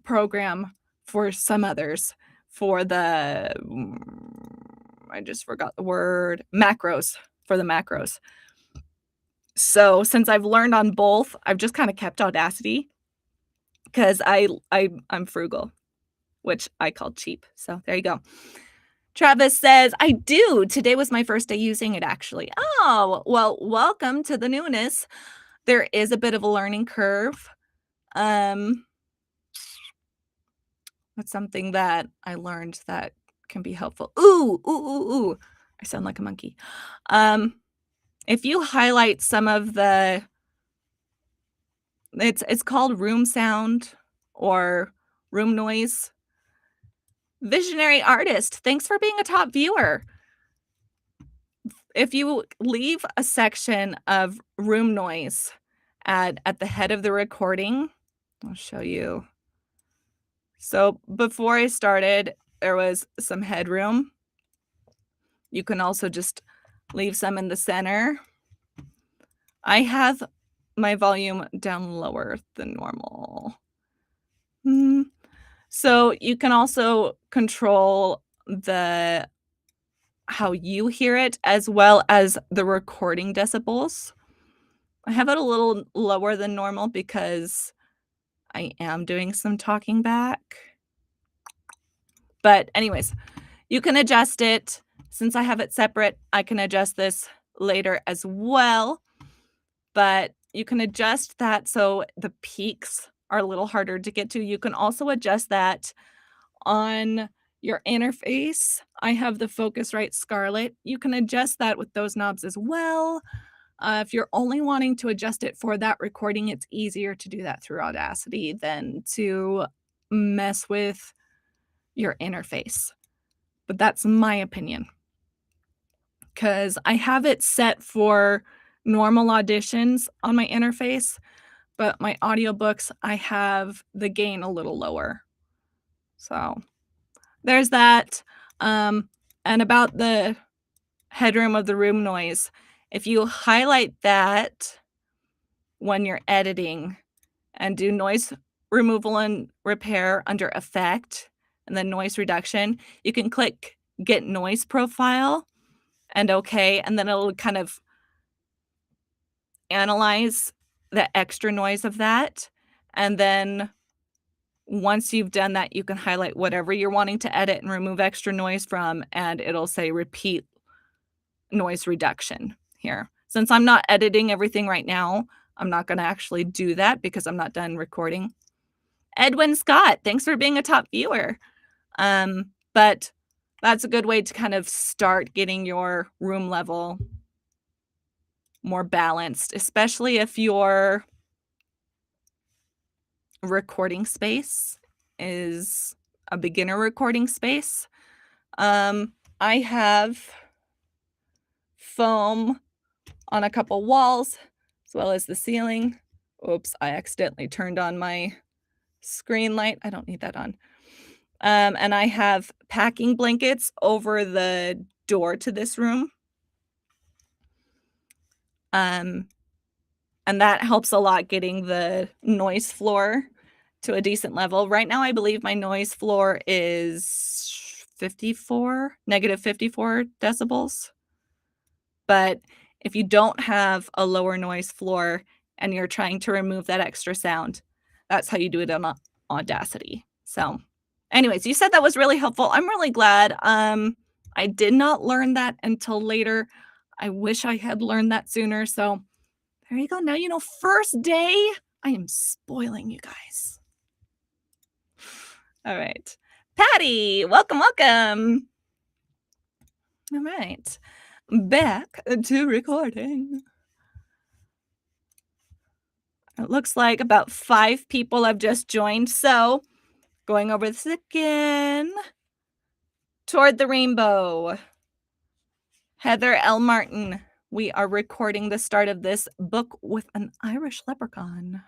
program for some others for the I just forgot the word, macros, for the macros. So since I've learned on both, I've just kind of kept Audacity because I'm frugal, which I call cheap. So there you go. Travis says, I do. Today was my first day using it, actually. Oh, well, welcome to the newness. There is a bit of a learning curve. That's something that I learned that can be helpful. Ooh, ooh, ooh, ooh. I sound like a monkey. Um, if you highlight some of the it's called room sound or room noise. Visionary artist, thanks for being a top viewer. If you leave a section of room noise at the head of the recording, I'll show you. So before I started, there was some headroom. You can also just leave some in the center. I have my volume down lower than normal. So you can also control the how you hear it as well as the recording decibels. I have it a little lower than normal because I am doing some talking back. But anyways, you can adjust it. Since I have it separate, I can adjust this later as well. But you can adjust that so the peaks are a little harder to get to. You can also adjust that on your interface. I have the Focusrite Scarlett. You can adjust that with those knobs as well. If you're only wanting to adjust it for that recording, it's easier to do that through Audacity than to mess with your interface. But that's my opinion. Because I have it set for normal auditions on my interface, but my audiobooks, I have the gain a little lower. So there's that. And about the headroom of the room noise, if you highlight that when you're editing and do noise removal and repair under effect and then noise reduction, you can click get noise profile and okay, and then it'll kind of analyze the extra noise of that. And then once you've done that, you can highlight whatever you're wanting to edit and remove extra noise from, and it'll say repeat noise reduction here. Since I'm not editing everything right now, I'm not going to actually do that because I'm not done recording. Edwin Scott, thanks for being a top viewer. But that's a good way to kind of start getting your room level more balanced, especially if your recording space is a beginner recording space. I have foam on a couple walls as well as the ceiling. Oops, I accidentally turned on my screen light. I don't need that on. And I have packing blankets over the door to this room. And that helps a lot getting the noise floor to a decent level. Right now, I believe my noise floor is negative 54 decibels. But if you don't have a lower noise floor and you're trying to remove that extra sound, that's how you do it on Audacity. So anyways, you said that was really helpful. I'm really glad. I did not learn that until later. I wish I had learned that sooner. So there you go. Now you know, first day, I am spoiling you guys. All right. Patty, welcome, welcome. All right. Back to recording. It looks like about 5 people have just joined. So going over this again. Toward the Rainbow. Heather L. Martin. We are recording the start of this book with an Irish leprechaun.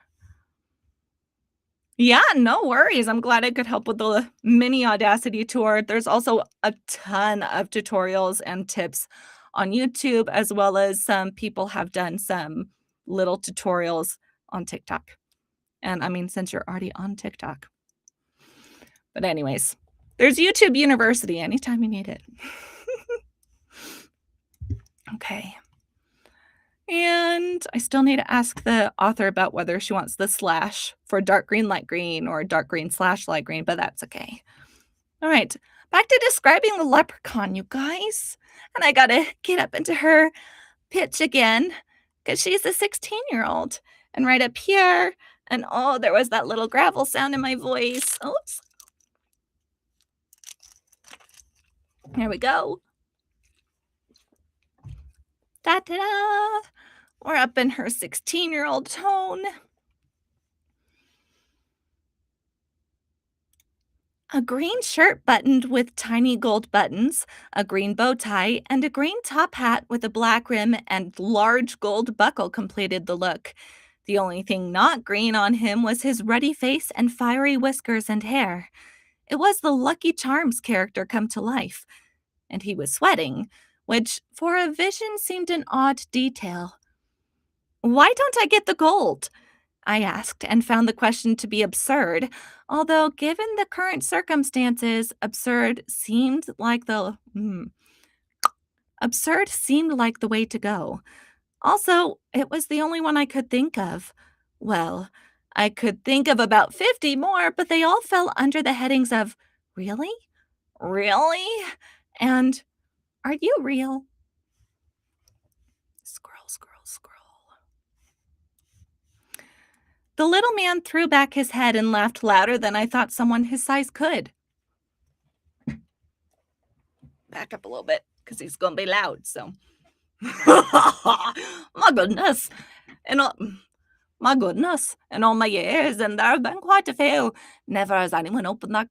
Yeah, no worries. I'm glad I could help with the mini Audacity tour. There's also a ton of tutorials and tips on YouTube, as well as some people have done some little tutorials on TikTok. And I mean, since you're already on TikTok. But anyways, there's YouTube University anytime you need it. Okay. And I still need to ask the author about whether she wants the slash for dark green, light green, or dark green / light green, but that's okay. All right, back to describing the leprechaun, you guys. And I gotta get up into her pitch again because she's a 16-year-old. And right up here, and oh, there was that little gravel sound in my voice. Oops. Here we go. Da-da-da! We're up in her 16-year-old tone. A green shirt buttoned with tiny gold buttons, a green bow tie, and a green top hat with a black rim and large gold buckle completed the look. The only thing not green on him was his ruddy face and fiery whiskers and hair. It was the Lucky Charms character come to life, and he was sweating, which for a vision seemed an odd detail. Why don't I get the gold? I asked, and found the question to be absurd, although given the current circumstances, absurd seemed like the way to go. Also, it was the only one I could think of. Well, I could think of about 50 more, but they all fell under the headings of really? Really? And are you real? Scroll, scroll, scroll. The little man threw back his head and laughed louder than I thought someone his size could. Back up a little bit, because he's going to be loud, so. My goodness. And my goodness, in all my years, and there have been quite a few, never has anyone opened with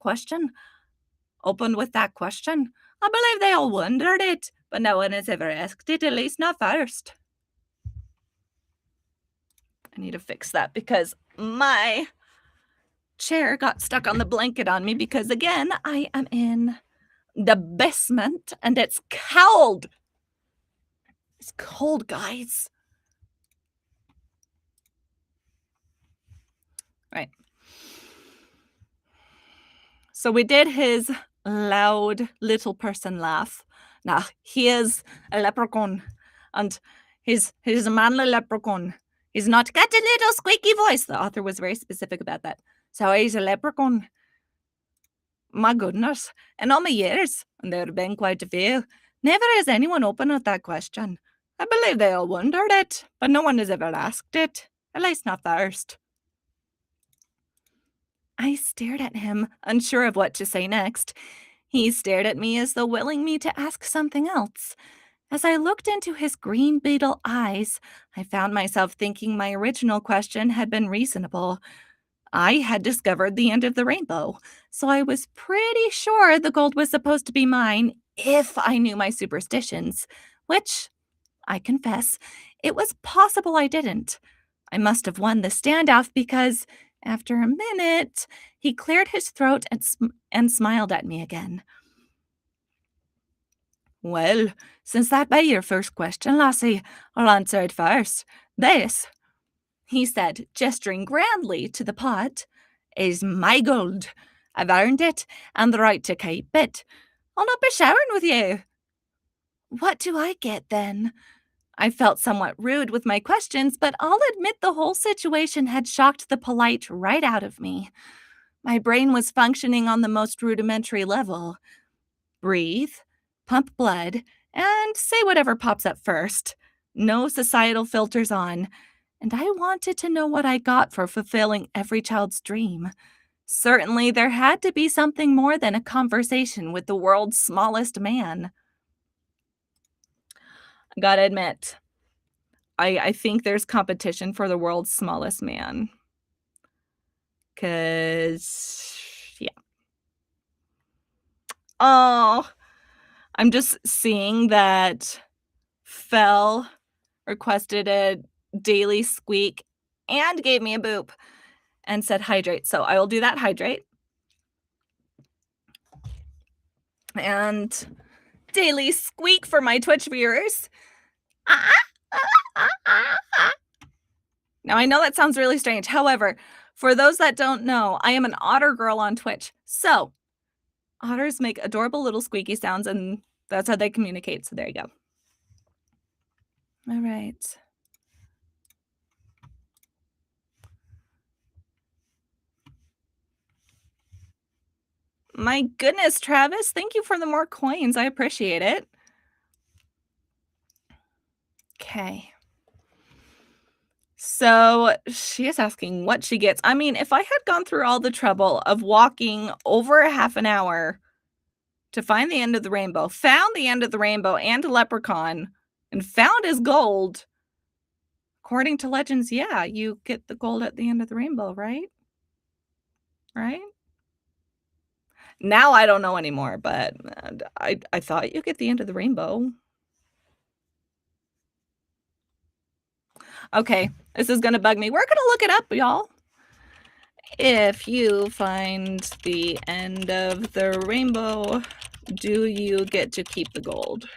that question. I believe they all wondered it, but no one has ever asked it, at least not first. I need to fix that because my chair got stuck on the blanket on me because, again, I am in the basement and it's cold. It's cold, guys. Right. So we did his loud little person laugh. Now, he is a leprechaun, and he's a manly leprechaun. He's not got a little squeaky voice. The author was very specific about that. So he's a leprechaun. My goodness. In all my years, and there have been quite a few, never has anyone opened with that question. I believe they all wondered it, but no one has ever asked it, at least not first. I stared at him, unsure of what to say next. He stared at me as though willing me to ask something else. As I looked into his green beetle eyes, I found myself thinking my original question had been reasonable. I had discovered the end of the rainbow, so I was pretty sure the gold was supposed to be mine if I knew my superstitions, which, I confess, it was possible I didn't. I must have won the standoff because, after a minute, he cleared his throat and smiled at me again. Well, since that be your first question, lassie, I'll answer it first. This, he said, gesturing grandly to the pot, is my gold. I've earned it and the right to keep it. I'll not be sharing with you. What do I get then? I felt somewhat rude with my questions, but I'll admit the whole situation had shocked the polite right out of me. My brain was functioning on the most rudimentary level. Breathe, pump blood, and say whatever pops up first. No societal filters on. And I wanted to know what I got for fulfilling every child's dream. Certainly, there had to be something more than a conversation with the world's smallest man. Gotta admit, I think there's competition for the world's smallest man. 'Cause, yeah. Oh, I'm just seeing that Fell requested a daily squeak and gave me a boop and said hydrate. So I will do that hydrate. And daily squeak for my Twitch viewers. Now, I know that sounds really strange. However, for those that don't know, I am an otter girl on Twitch. So otters make adorable little squeaky sounds, and that's how they communicate. So there you go. All right. My goodness, Travis, thank you for the more coins. I appreciate it. Okay. So she is asking what she gets. I mean, if I had gone through all the trouble of walking over a half an hour to find the end of the rainbow, found the end of the rainbow and a leprechaun, and found his gold, according to legends, yeah, you get the gold at the end of the rainbow, right? Right? Now I don't know anymore, but, I thought you get the end of the rainbow. Okay, this is gonna bug me. We're gonna look it up, y'all. If you find the end of the rainbow, do you get to keep the gold?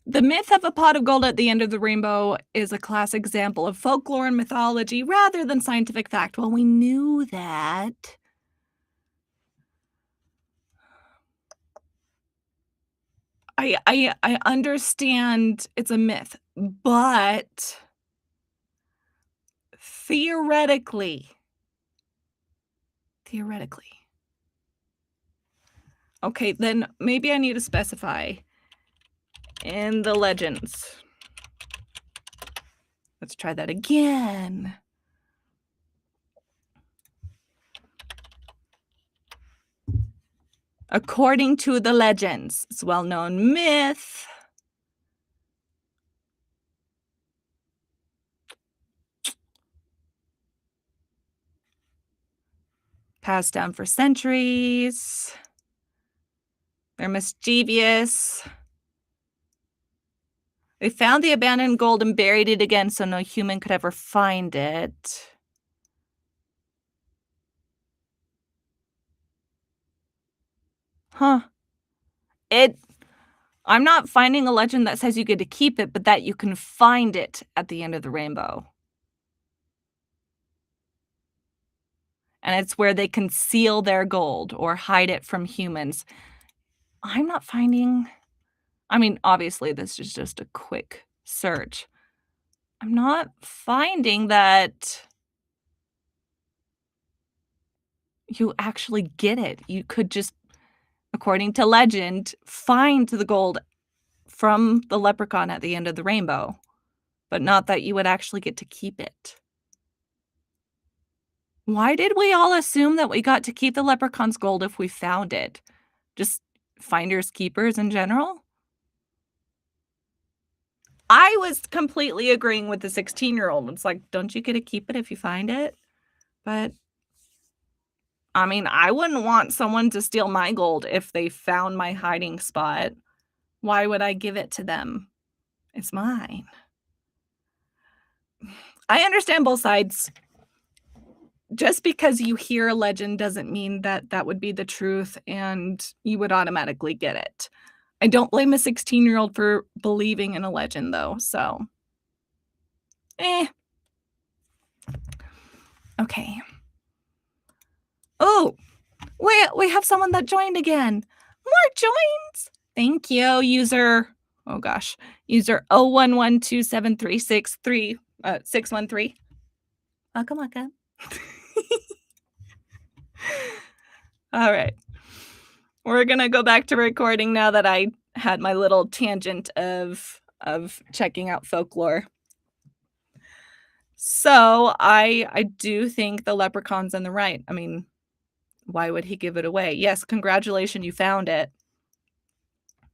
The myth of a pot of gold at the end of the rainbow is a classic example of folklore and mythology rather than scientific fact. Well, we knew that. I understand it's a myth, but theoretically theoretically. Okay, then maybe I need to specify in the legends. Let's try that again. According to the legends, it's a well-known myth. Passed down for centuries. They're mischievous. They found the abandoned gold and buried it again so no human could ever find it. Huh. It I'm not finding a legend that says you get to keep it, but that you can find it at the end of the rainbow. And it's where they conceal their gold or hide it from humans. I'm not finding I mean, obviously, this is just a quick search. I'm not finding that you actually get it. You could just, according to legend, find the gold from the leprechaun at the end of the rainbow, but not that you would actually get to keep it. Why did we all assume that we got to keep the leprechaun's gold if we found it? Just finders keepers in general? I was completely agreeing with the 16-year-old. It's like, don't you get to keep it if you find it? But I mean, I wouldn't want someone to steal my gold if they found my hiding spot. Why would I give it to them? It's mine. I understand both sides. Just because you hear a legend doesn't mean that that would be the truth and you would automatically get it. I don't blame a 16-year-old for believing in a legend, though, so eh. Okay. Oh, we have someone that joined again. More joins. Thank you, user oh gosh, user 01127363 613. Welcome, welcome. All right. We're gonna go back to recording now that I had my little tangent of checking out folklore. So, I do think the leprechaun's in the right. I mean, why would he give it away? Yes, congratulations, you found it.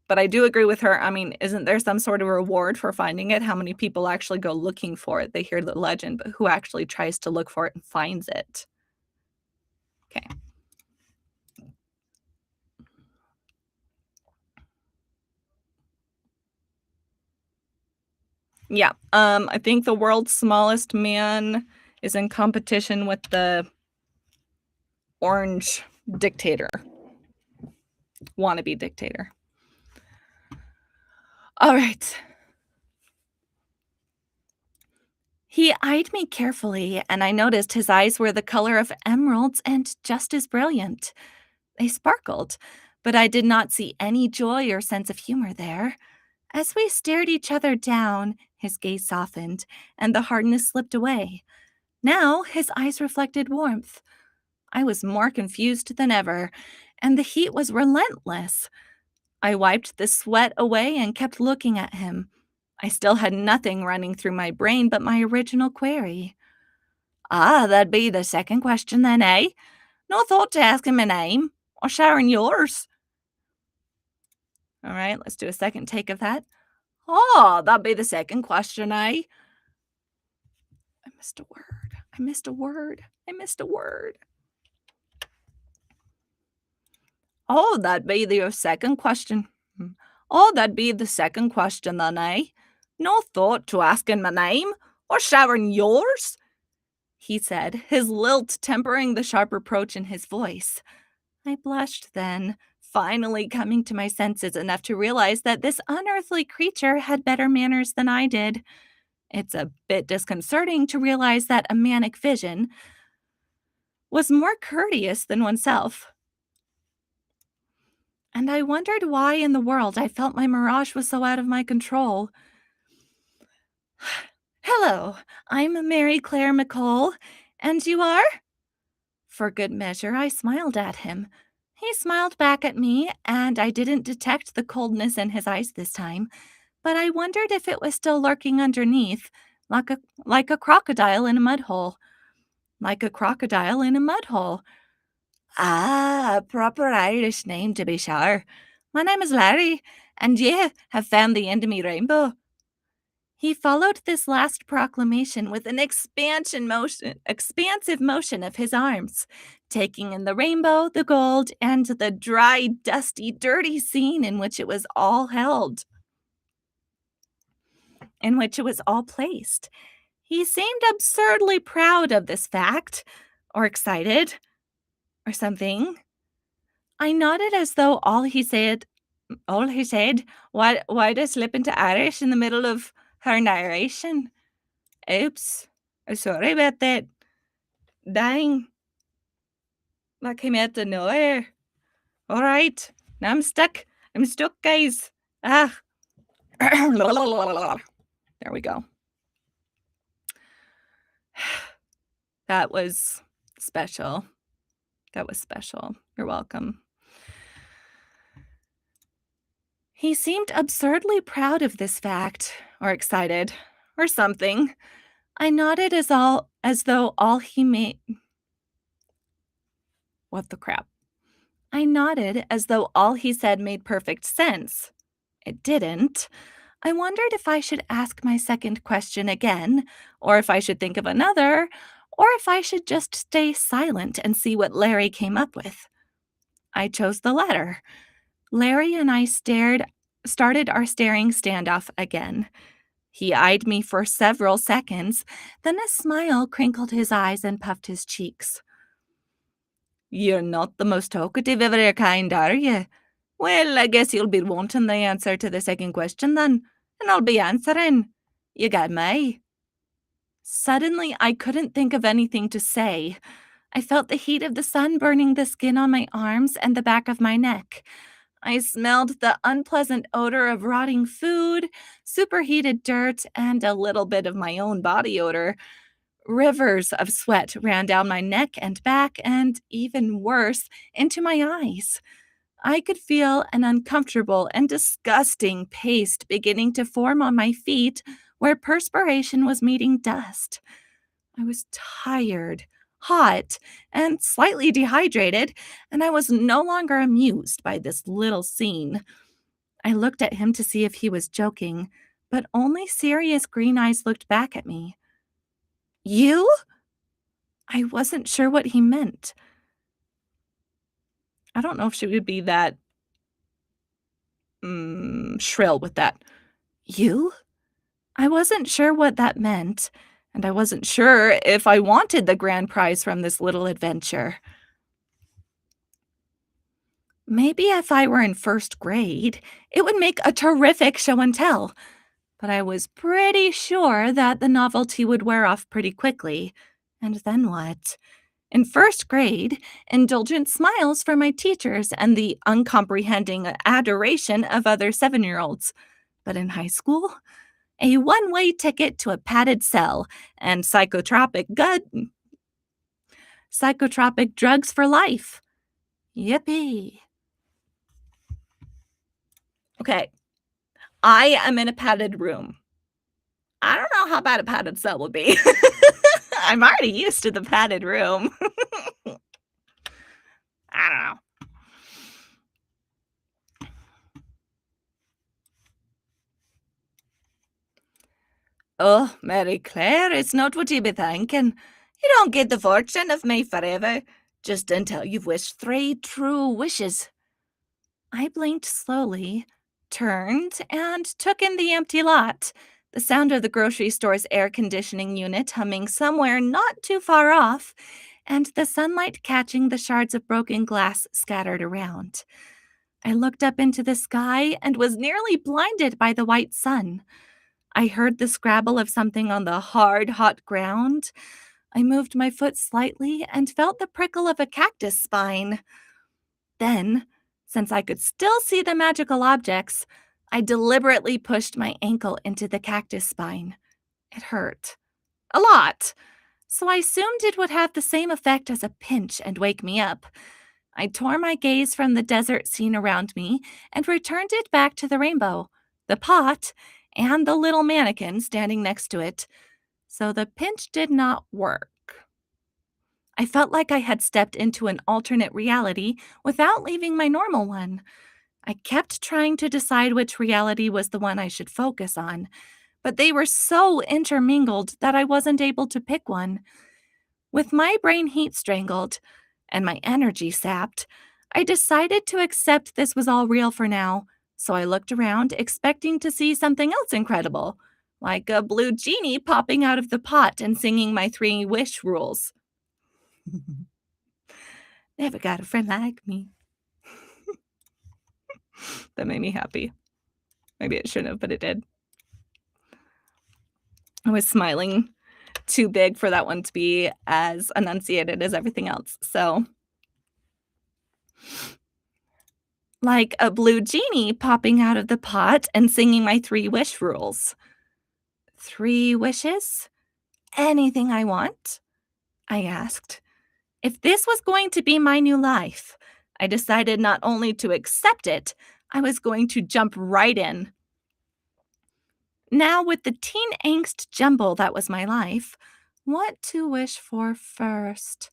But I do agree with her. I mean, isn't there some sort of reward for finding it? How many people actually go looking for it? They hear the legend, but who actually tries to look for it and finds it? Okay. Yeah, I think the world's smallest man is in competition with the orange dictator, wannabe dictator. All right. He eyed me carefully, and I noticed his eyes were the color of emeralds and just as brilliant. They sparkled, but I did not see any joy or sense of humor there. As we stared each other down, his gaze softened, and the hardness slipped away. Now his eyes reflected warmth. I was more confused than ever, and the heat was relentless. I wiped the sweat away and kept looking at him. I still had nothing running through my brain but my original query. Ah, that'd be the second question then, eh? No thought to asking my name or sharing yours. All right, let's do a second take of that. Oh, that'd be the second question, eh? I missed a word. I missed a word. I missed a word. Oh, that'd be the second question. Oh, that'd be the second question then, eh? No thought to asking my name or sharing yours, he said, his lilt tempering the sharp reproach in his voice. I blushed then, finally coming to my senses enough to realize that this unearthly creature had better manners than I did. It's a bit disconcerting to realize that a manic vision was more courteous than oneself. And I wondered why in the world I felt my mirage was so out of my control. Hello, I'm Mary Claire McCall, and you are? For good measure, I smiled at him. He smiled back at me, and I didn't detect the coldness in his eyes this time, but I wondered if it was still lurking underneath, like a crocodile in a mud hole. Like a crocodile in a mud hole. Ah, a proper Irish name to be sure. My name is Larry, and ye have found the end of me rainbow. He followed this last proclamation with an expansive motion of his arms, taking in the rainbow, the gold, and the dry, dusty, dirty scene in which it was all held, in which it was all placed. He seemed absurdly proud of this fact, or excited, or something. I nodded as though all he said, why did I slip into Irish in the middle of her narration? Oops. Sorry about that. Dang. That came out of nowhere. All right. Now I'm stuck. I'm stuck, guys. Ah. There we go. That was special. That was special. You're welcome. He seemed absurdly proud of this fact, or excited, or something. I nodded as though all he made. What the crap? I nodded as though all he said made perfect sense. It didn't. I wondered if I should ask my second question again, or if I should think of another, or if I should just stay silent and see what Larry came up with. I chose the latter. Larry and I started our staring standoff again. He eyed me for several seconds, then a smile crinkled his eyes and puffed his cheeks. You're not the most talkative of your kind, are you? Well, I guess you'll be wanting the answer to the second question then, and I'll be answering. You got me. Suddenly, I couldn't think of anything to say. I felt the heat of the sun burning the skin on my arms and the back of my neck. I smelled the unpleasant odor of rotting food, superheated dirt, and a little bit of my own body odor. Rivers of sweat ran down my neck and back, and even worse, into my eyes. I could feel an uncomfortable and disgusting paste beginning to form on my feet where perspiration was meeting dust. I was tired, hot, and slightly dehydrated, and I was no longer amused by this little scene. I looked at him to see if he was joking, but only serious green eyes looked back at me. You? I wasn't sure what he meant. I don't know if she would be that shrill with that. You? I wasn't sure what that meant, and I wasn't sure if I wanted the grand prize from this little adventure. Maybe if I were in first grade, it would make a terrific show and tell, but I was pretty sure that the novelty would wear off pretty quickly. And then what? In first grade, indulgent smiles from my teachers and the uncomprehending adoration of other 7-year-olds. But in high school, a one-way ticket to a padded cell and psychotropic drugs for life. Yippee. Okay, I am in a padded room. I don't know how bad a padded cell would be. I'm already used to the padded room. I don't know. Oh, Mary Claire, it's not what you be thinking. You don't get the fortune of me forever, just until you've wished 3 true wishes. I blinked slowly, turned, and took in the empty lot, the sound of the grocery store's air conditioning unit humming somewhere not too far off, and the sunlight catching the shards of broken glass scattered around. I looked up into the sky and was nearly blinded by the white sun. I heard the scrabble of something on the hard, hot ground. I moved my foot slightly and felt the prickle of a cactus spine. Then, since I could still see the magical objects, I deliberately pushed my ankle into the cactus spine. It hurt. A lot. So I assumed it would have the same effect as a pinch and wake me up. I tore my gaze from the desert scene around me and returned it back to the rainbow, the pot, and the little mannequin standing next to it. So the pinch did not work. I felt like I had stepped into an alternate reality without leaving my normal one. I kept trying to decide which reality was the one I should focus on, but they were so intermingled that I wasn't able to pick one. With my brain heat strangled and my energy sapped, I decided to accept this was all real for now, so I looked around expecting to see something else incredible, like a blue genie popping out of the pot and singing my 3 wish rules. Never got a friend like me. That made me happy. Maybe it shouldn't have, but it did. I was smiling too big for that one to be as enunciated as everything else. So, like a blue genie popping out of the pot and singing my 3 wish rules. 3 wishes? Anything I want? I asked. If this was going to be my new life, I decided not only to accept it, I was going to jump right in. Now, with the teen angst jumble that was my life, what to wish for first?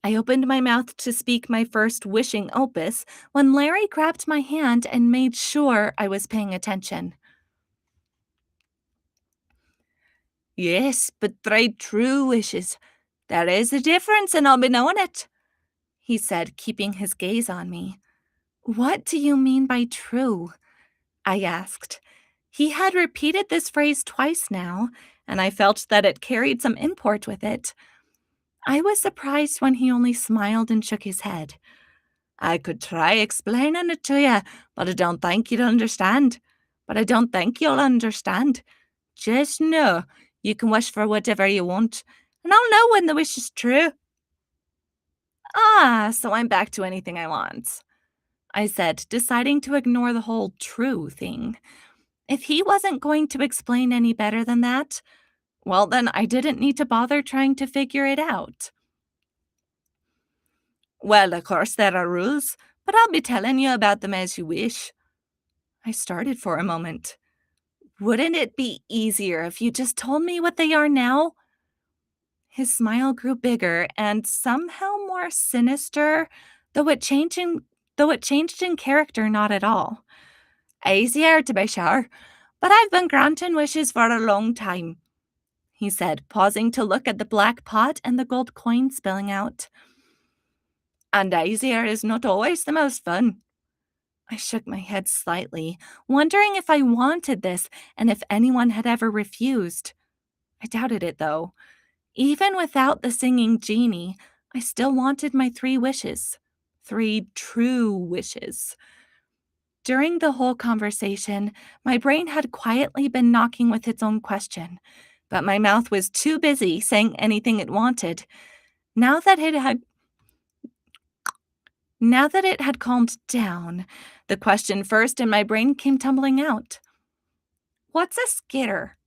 I opened my mouth to speak my first wishing opus when Larry grabbed my hand and made sure I was paying attention. Yes, but 3 true wishes. There is a difference, and I'll be knowing it, he said, keeping his gaze on me. What do you mean by true? I asked. He had repeated this phrase twice now, and I felt that it carried some import with it. I was surprised when he only smiled and shook his head. I could try explaining it to you, but I don't think you'll understand. Just know you can wish for whatever you want, and I'll know when the wish is true. Ah, so I'm back to anything I want, I said, deciding to ignore the whole true thing. If he wasn't going to explain any better than that, well, then I didn't need to bother trying to figure it out. Well, of course there are rules, but I'll be telling you about them as you wish. I started for a moment. Wouldn't it be easier if you just told me what they are now? His smile grew bigger and somehow more sinister, though it changed in character not at all. Easier to be sure, but I've been granting wishes for a long time, he said, pausing to look at the black pot and the gold coin spilling out. And easier is not always the most fun. I shook my head slightly, wondering if I wanted this and if anyone had ever refused. I doubted it, though. Even without the singing genie, I still wanted my 3 wishes. 3 true wishes. During the whole conversation, my brain had quietly been knocking with its own question, but my mouth was too busy saying anything it wanted. Now that it had calmed down, the question first in my brain came tumbling out. What's a skitter?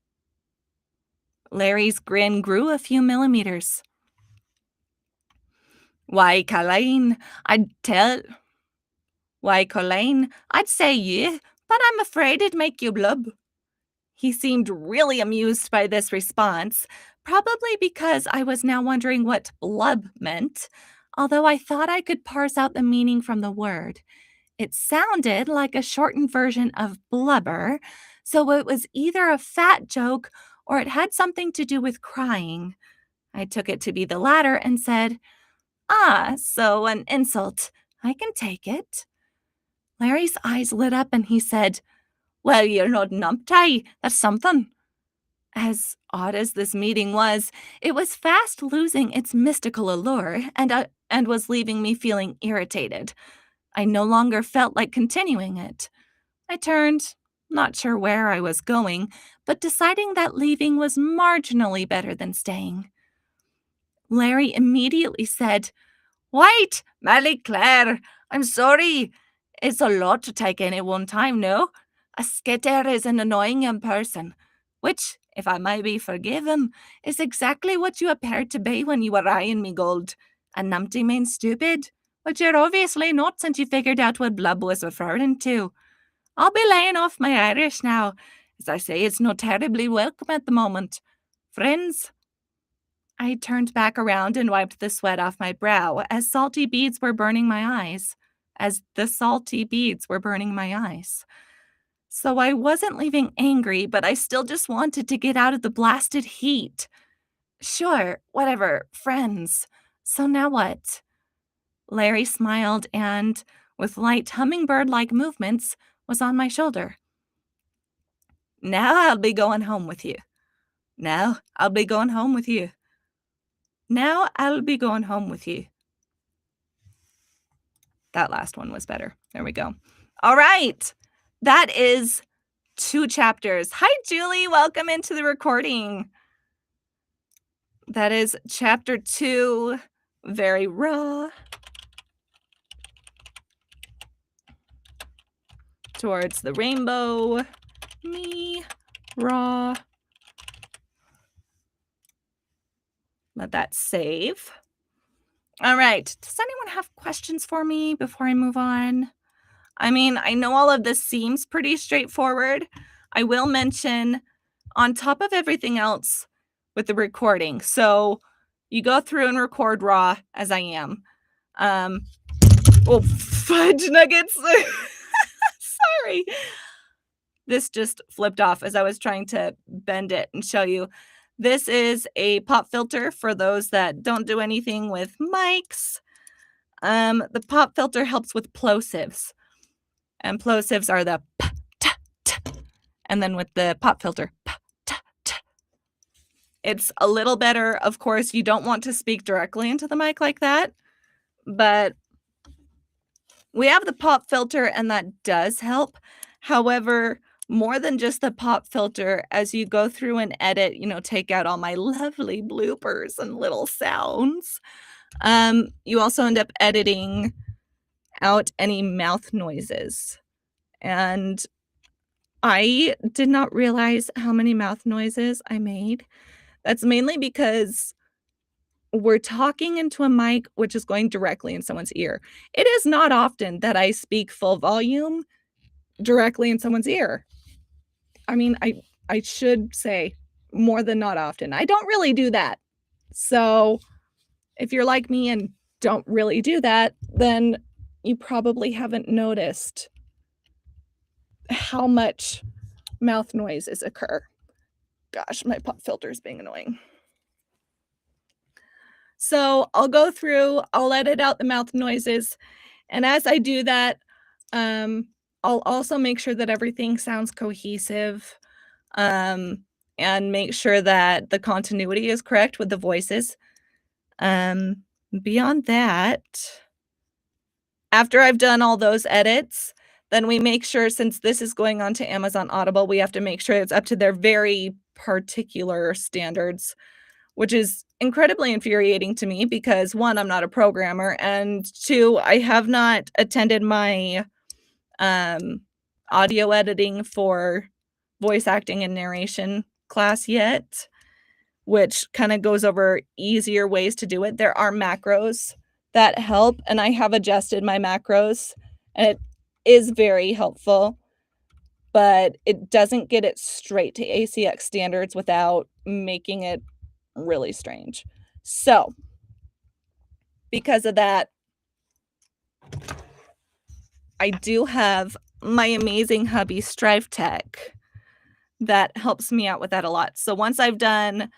Larry's grin grew a few millimeters. Why, Colleen, I'd say yeah, but I'm afraid it'd make you blub. He seemed really amused by this response, Probably because I was now wondering what blub meant, although I thought I could parse out the meaning from the word. It sounded like a shortened version of blubber, so it was either a fat joke or it had something to do with crying. I took it to be the latter and said, "Ah, so an insult. I can take it." Larry's eyes lit up and he said, "Well, you're not numpty. That's something." As odd as this meeting was, it was fast losing its mystical allure and was leaving me feeling irritated. I no longer felt like continuing it. I turned, not sure where I was going, but deciding that leaving was marginally better than staying. Larry immediately said, "Wait, Marie Claire, I'm sorry. It's a lot to take in at one time, no? A skitter is an annoying young person, which, if I may be forgiven, is exactly what you appeared to be when you were eyeing me gold. A numpty means stupid, which you're obviously not since you figured out what Blub was referring to. I'll be laying off my Irish now. As I say, it's not terribly welcome at the moment. Friends." I turned back around and wiped the sweat off my brow as salty beads were burning my eyes. As the salty beads were burning my eyes. So I wasn't leaving angry, but I still just wanted to get out of the blasted heat. Sure, whatever, friends. So now what? Larry smiled and, with light hummingbird like movements, was on my shoulder. "Now I'll be going home with you. Now I'll be going home with you. Now I'll be going home with you." That last one was better. There we go. All right. That is 2 chapters. Hi, Julie. Welcome into the recording. That is chapter 2, very raw. Towards the rainbow. Me, raw. Let that save. All right. Does anyone have questions for me before I move on? I mean, I know all of this seems pretty straightforward. I will mention, on top of everything else with the recording, so you go through and record raw, as I am. Oh, fudge nuggets. Sorry. This just flipped off as I was trying to bend it and show you. This is a pop filter for those that don't do anything with mics. The pop filter helps with plosives. And plosives are the p, t, t. And then with the pop filter, p, t, t. It's a little better. Of course, you don't want to speak directly into the mic like that. But we have the pop filter, and that does help. However, more than just the pop filter, as you go through and edit, take out all my lovely bloopers and little sounds, you also end up editing out any mouth noises. And I did not realize how many mouth noises I made. That's mainly because we're talking into a mic, which is going directly in someone's ear. It is not often that I speak full volume directly in someone's ear. I mean, I should say more than not often. I don't really do that. So if you're like me and don't really do that, then you probably haven't noticed how much mouth noises occur. Gosh, my pop filter is being annoying. So I'll go through, I'll edit out the mouth noises, and as I do that, I'll also make sure that everything sounds cohesive, and make sure that the continuity is correct with the voices. Beyond that, after I've done all those edits, then we make sure, since this is going on to Amazon Audible, we have to make sure it's up to their very particular standards, which is incredibly infuriating to me because 1, I'm not a programmer, and 2, I have not attended my audio editing for voice acting and narration class yet, which kind of goes over easier ways to do it. There are macros that help, and I have adjusted my macros, and it is very helpful, but it doesn't get it straight to ACX standards without making it really strange. So, because of that, I do have my amazing hubby, Strive Tech, that helps me out with that a lot. So once I've done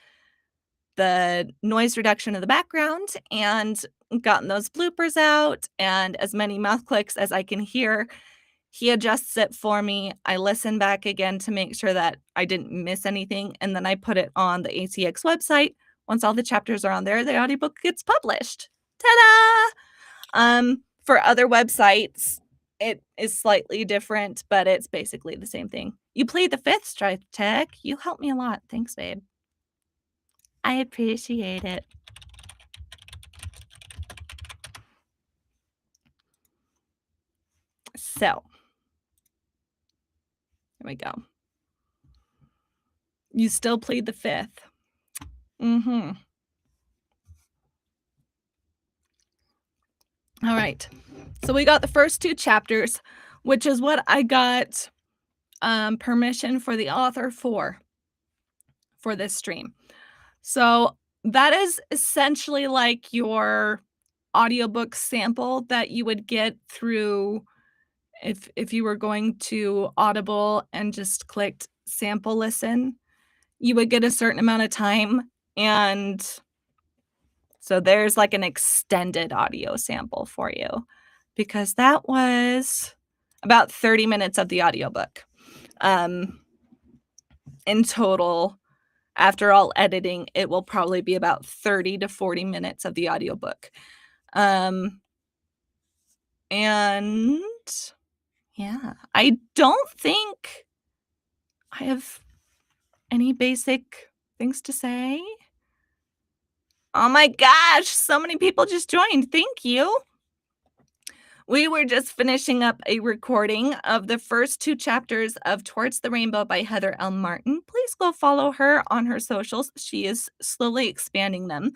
the noise reduction of the background and gotten those bloopers out and as many mouth clicks as I can hear, he adjusts it for me. I listen back again to make sure that I didn't miss anything, and then I put it on the ACX website. Once all the chapters are on there, the audiobook gets published. Ta-da! For other websites, it is slightly different, but it's basically the same thing. You played the 5th Stripe Tech. You helped me a lot. Thanks, babe. I appreciate it. So, here we go. You still played the 5th. Mhm. Alright. So we got the first 2 chapters, which is what I got, permission for the author for this stream. So that is essentially like your audiobook sample that you would get through if you were going to Audible and just clicked sample listen, you would get a certain amount of time, and so there's like an extended audio sample for you because that was about 30 minutes of the audiobook. Um, in total, after all editing, it will probably be about 30 to 40 minutes of the audiobook. Um, and yeah, I don't think I have any basic things to say. Oh my gosh, so many people just joined. Thank you. We were just finishing up a recording of the first 2 chapters of Towards the Rainbow by Heather L. Martin. Please go follow her on her socials. She is slowly expanding them.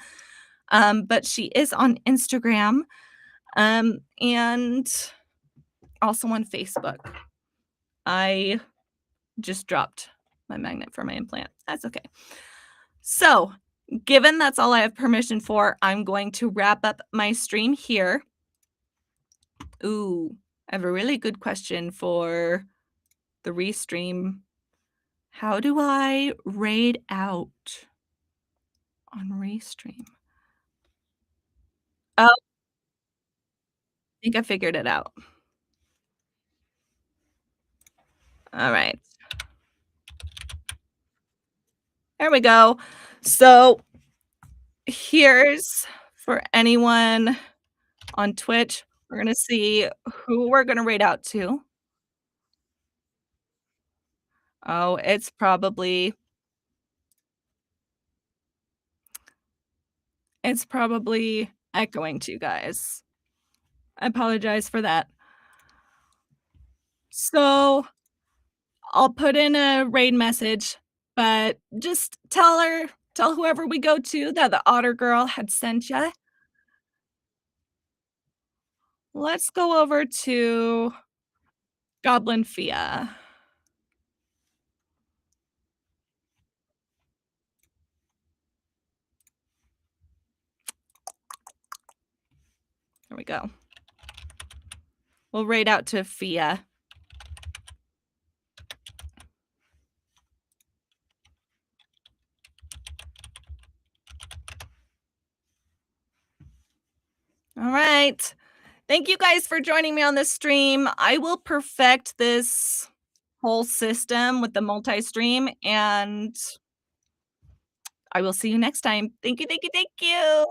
But she is on Instagram, and also on Facebook. I just dropped my magnet for my implant. That's okay. So, given that's all I have permission for, I'm going to wrap up my stream here. Ooh, I have a really good question for the restream. How do I raid out on restream? Oh, I think I figured it out. All right. There we go. So here's for anyone on Twitch, we're gonna see who we're gonna raid out to. Oh, it's probably echoing to you guys. I apologize for that. So, I'll put in a raid message, but just tell whoever we go to that the Otter Girl had sent ya. Let's go over to Goblin Fia. There we go. We'll raid out to Fia. All right. Thank you guys for joining me on this stream. I will perfect this whole system with the multi-stream, and I will see you next time. Thank you, thank you, thank you.